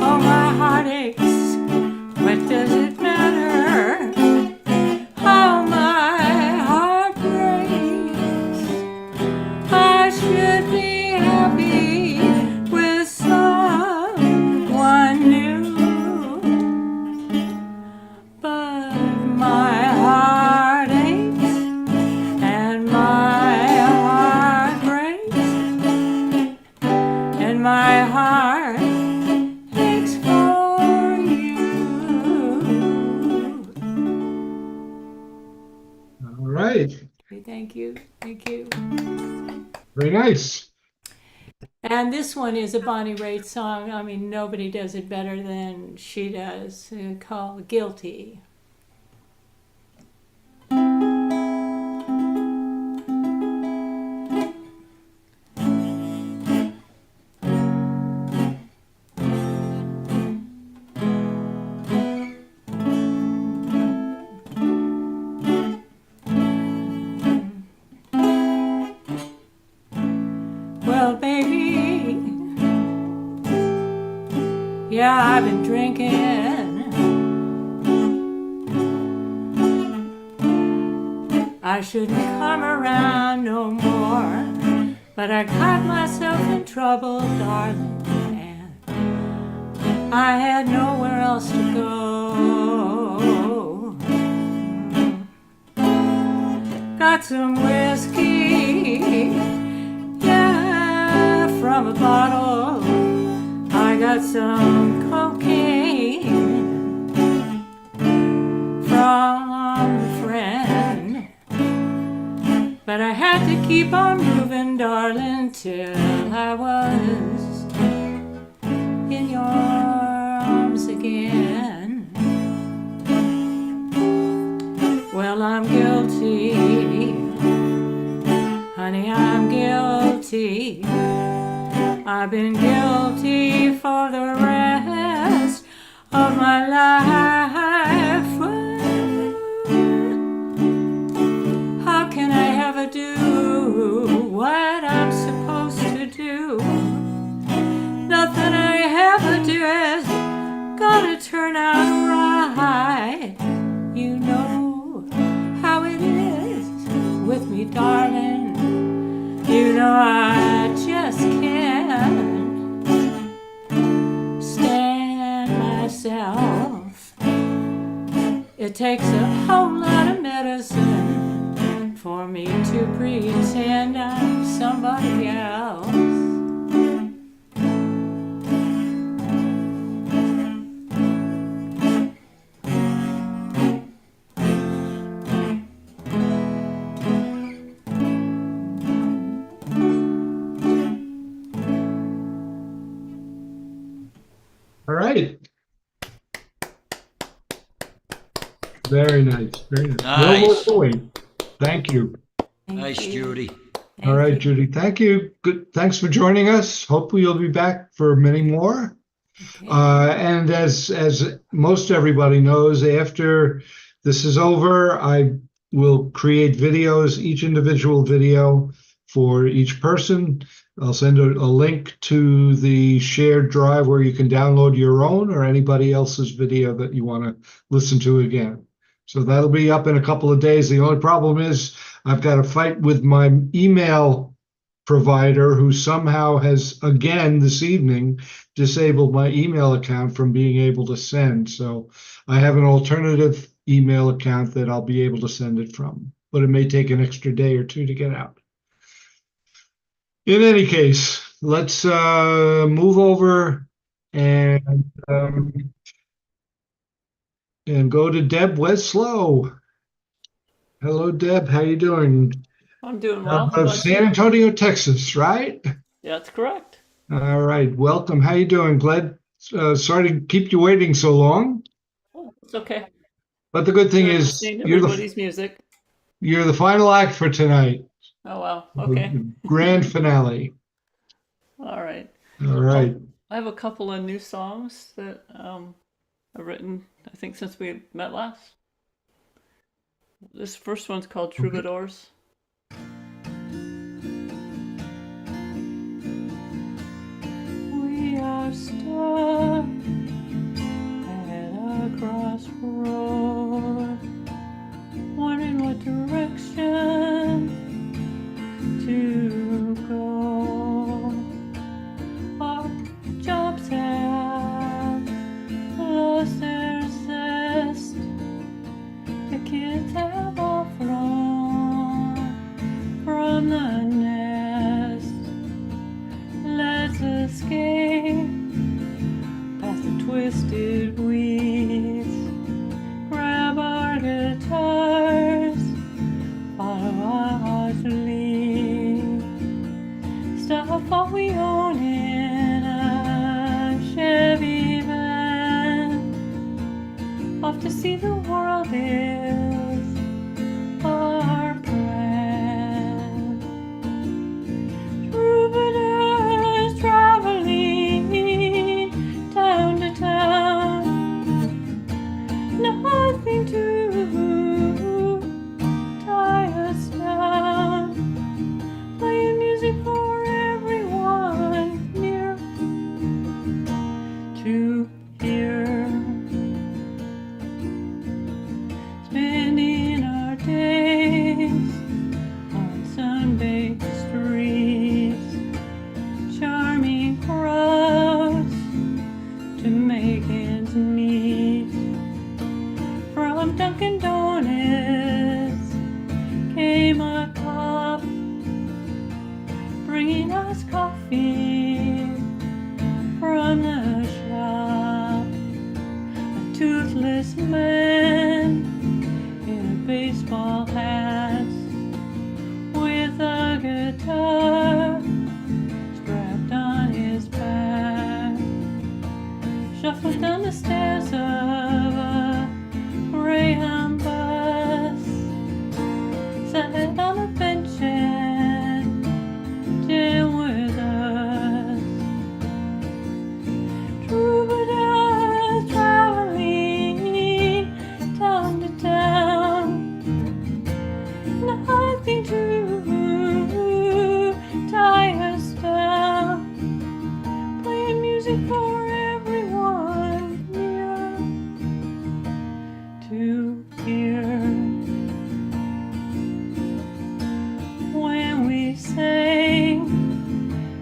Oh, my heartaches. What does it matter? How my heart breaks. I should be happy with someone new, but my heart aches and my heart breaks, and my heart aches for you. All right, Thank you. Thank you. very nice. And this one is a Bonnie Raitt song. I mean, nobody does it better than she does. Called Guilty. Well, baby, yeah, I've been drinking. I shouldn't come around no more, but I got myself in trouble, darling, and I had nowhere else to go. Got some whiskey, yeah, from a bottle. I got some cocaine from a friend, but I had to keep on moving, darling, till I was in your arms again. Well, I'm guilty, honey, I'm guilty. I've been guilty for the rest of my life. How can I ever do what I'm supposed to do? Nothing I ever do is gonna turn out right. You know how it is with me, darling. You know I just can't stand myself. It takes a whole lot of medicine for me to pretend I'm somebody else. All right. Very nice. Very nice. Well Nice. worth the wait. Thank you. Nice, Judy. All right, Judy. Thank you. Good. Thanks for joining us. Hopefully you'll be back for many more. And as most everybody knows, after this is over, I will create videos, each individual video for each person. I'll send a link to the shared drive where you can download your own or anybody else's video that you want to listen to again. So that'll be up in a couple of days. The only problem is I've got to fight with my email provider who somehow has, again this evening, disabled my email account from being able to send. So I have an alternative email account that I'll be able to send it from, but it may take an extra day or two to get out. In any case, let's move over and go to Deb Weslow. Hello, Deb. How you doing? I'm doing well. How Of about San you? Antonio, Texas, right? Yeah, that's correct. All right. Welcome. How you doing? Glad. Sorry to keep you waiting so long. Oh, it's okay. But the good thing Enjoyed is listening to everybody's music. you're the final act for tonight. Oh, wow. Okay. The grand finale. All right. All right. I have a couple of new songs that I've written, I think, since we met last. This first one's called Troubadours. We are stuck at a crossroad, wondering what direction to go. Our jobs have lost their zest. The kids have all flown from the nest. Let's escape past the twisted weeds. Grab our guitars, follow our heart's lead. Stuff all we own in a Chevy van. Off to see the world is our plan. Troubadours traveling town to town, nothing to tie us down. Playing music for everyone near to hear. Spending our days on sun-baked streets, charming crowds to make ends meet. From Dunkin' Donuts came a cop, bringing us coffee from the shop. A toothless man in a baseball hat with a guitar strapped on his back, shuffled down the stairs of a Greyhound bus, sat on a bench and jammed with us. Troubadours traveling town to town, nothing to tie us down. Playing music for everyone near to hear. When we sang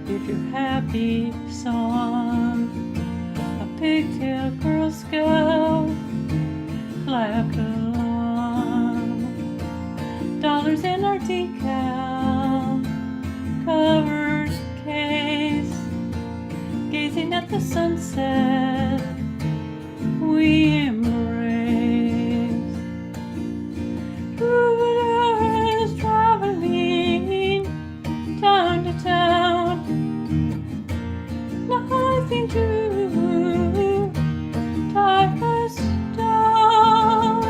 If You're Happy song, a pigtail Girl Scout clapped along. sunset we embrace. Troubadours traveling town to town, nothing to tie us down.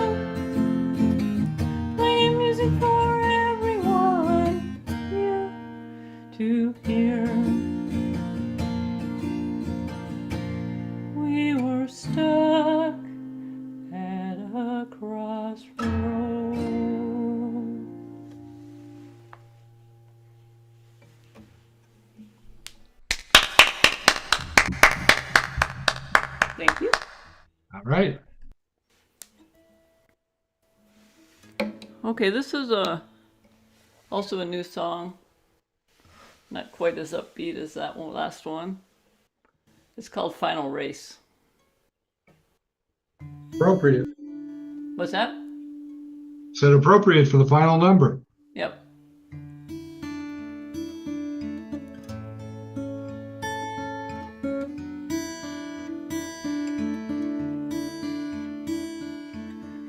Play music for everyone here to hear. We were stuck at a crossroad. Thank you. All right. Okay, this is also a new song. Not quite as upbeat as that last one. It's called Final Race. Appropriate. What's that? Said appropriate for the final number. Yep.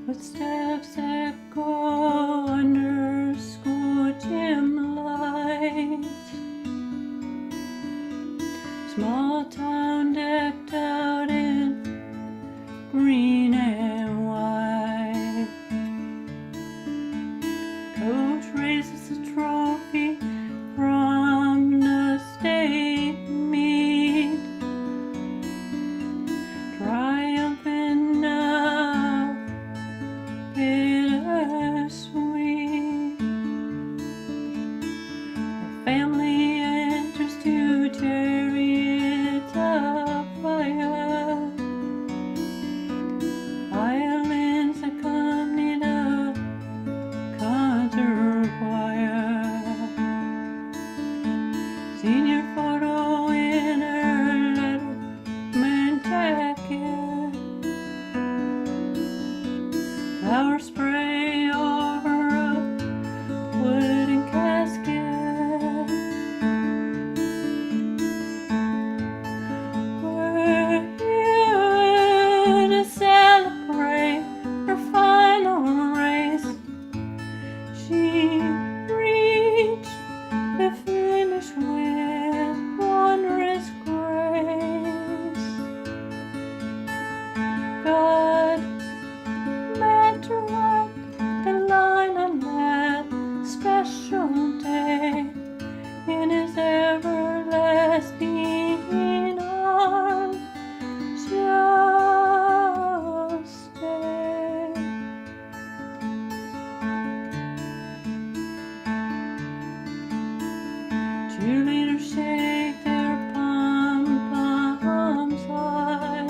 Footsteps echo under school gym lights. Small town decked out in green and white. Coach raises a trophy from the state meet. Triumphant now, bittersweet. Our family enters to chariots of fire. Violins accompany the concert choir. Senior photo in her letterman jacket. Flower spray over a wooden casket. We're here to celebrate her final race. She reached the finish with wondrous grace. God meant to write the line on that special day in his everlasting arms. Just stay. Cheerleaders shake their pom-poms high.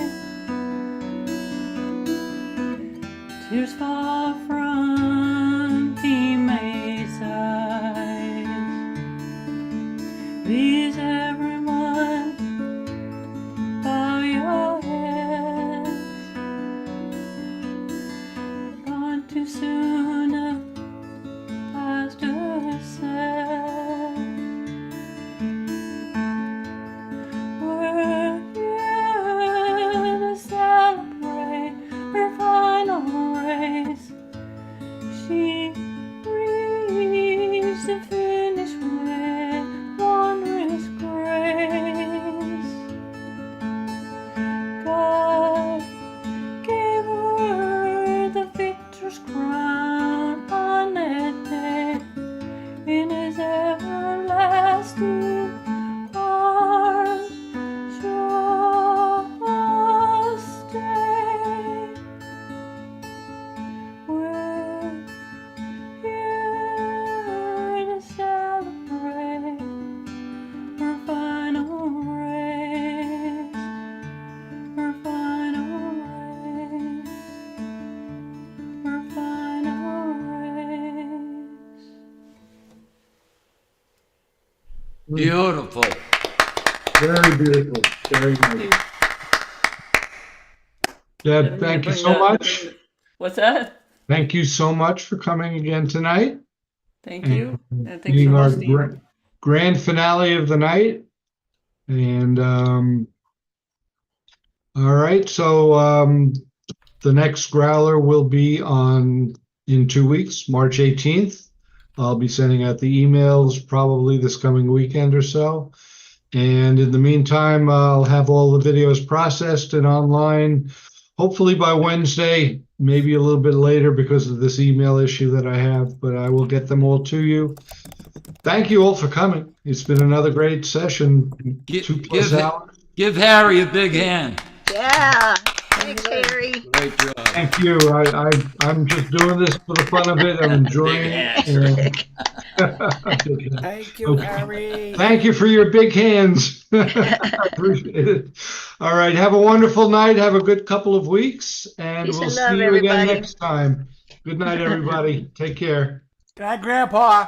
Tears fall from teammates' eyes. Please, everyone, bow your heads. Gone too soon, the pastor said. We're here to celebrate her final race. She reached the finish with wondrous grace. God gave her the victor's crown on that day in his everlasting arms. Just stay. We're here to celebrate her final race. Her final race. Her final race. Beautiful. Very beautiful. Very nice. Deb, thank you so much. What's that? Thank you so much for coming again tonight. Thank you. And thanks for Being our hosting. grand finale of the night. And All right, so the next Growler will be in 2 weeks, March 18th. I'll be sending out the emails probably this coming weekend or so. And in the meantime, I'll have all the videos processed and online, hopefully by Wednesday, maybe a little bit later because of this email issue that I have, but I will get them all to you. Thank you all for coming. It's been another great session, 2+ hours. Give Harry a big hand. Yeah. Thanks, Harry. Great job. Thank you. I'm just doing this for the fun of it. I'm enjoying it. Thank you, Harry. Thank you for your big hands. I appreciate it. All right. Have a wonderful night. Have a good couple of weeks. And Peace we'll and see love, you again everybody. next time. Good night, everybody. Take care. Good night, Grandpa.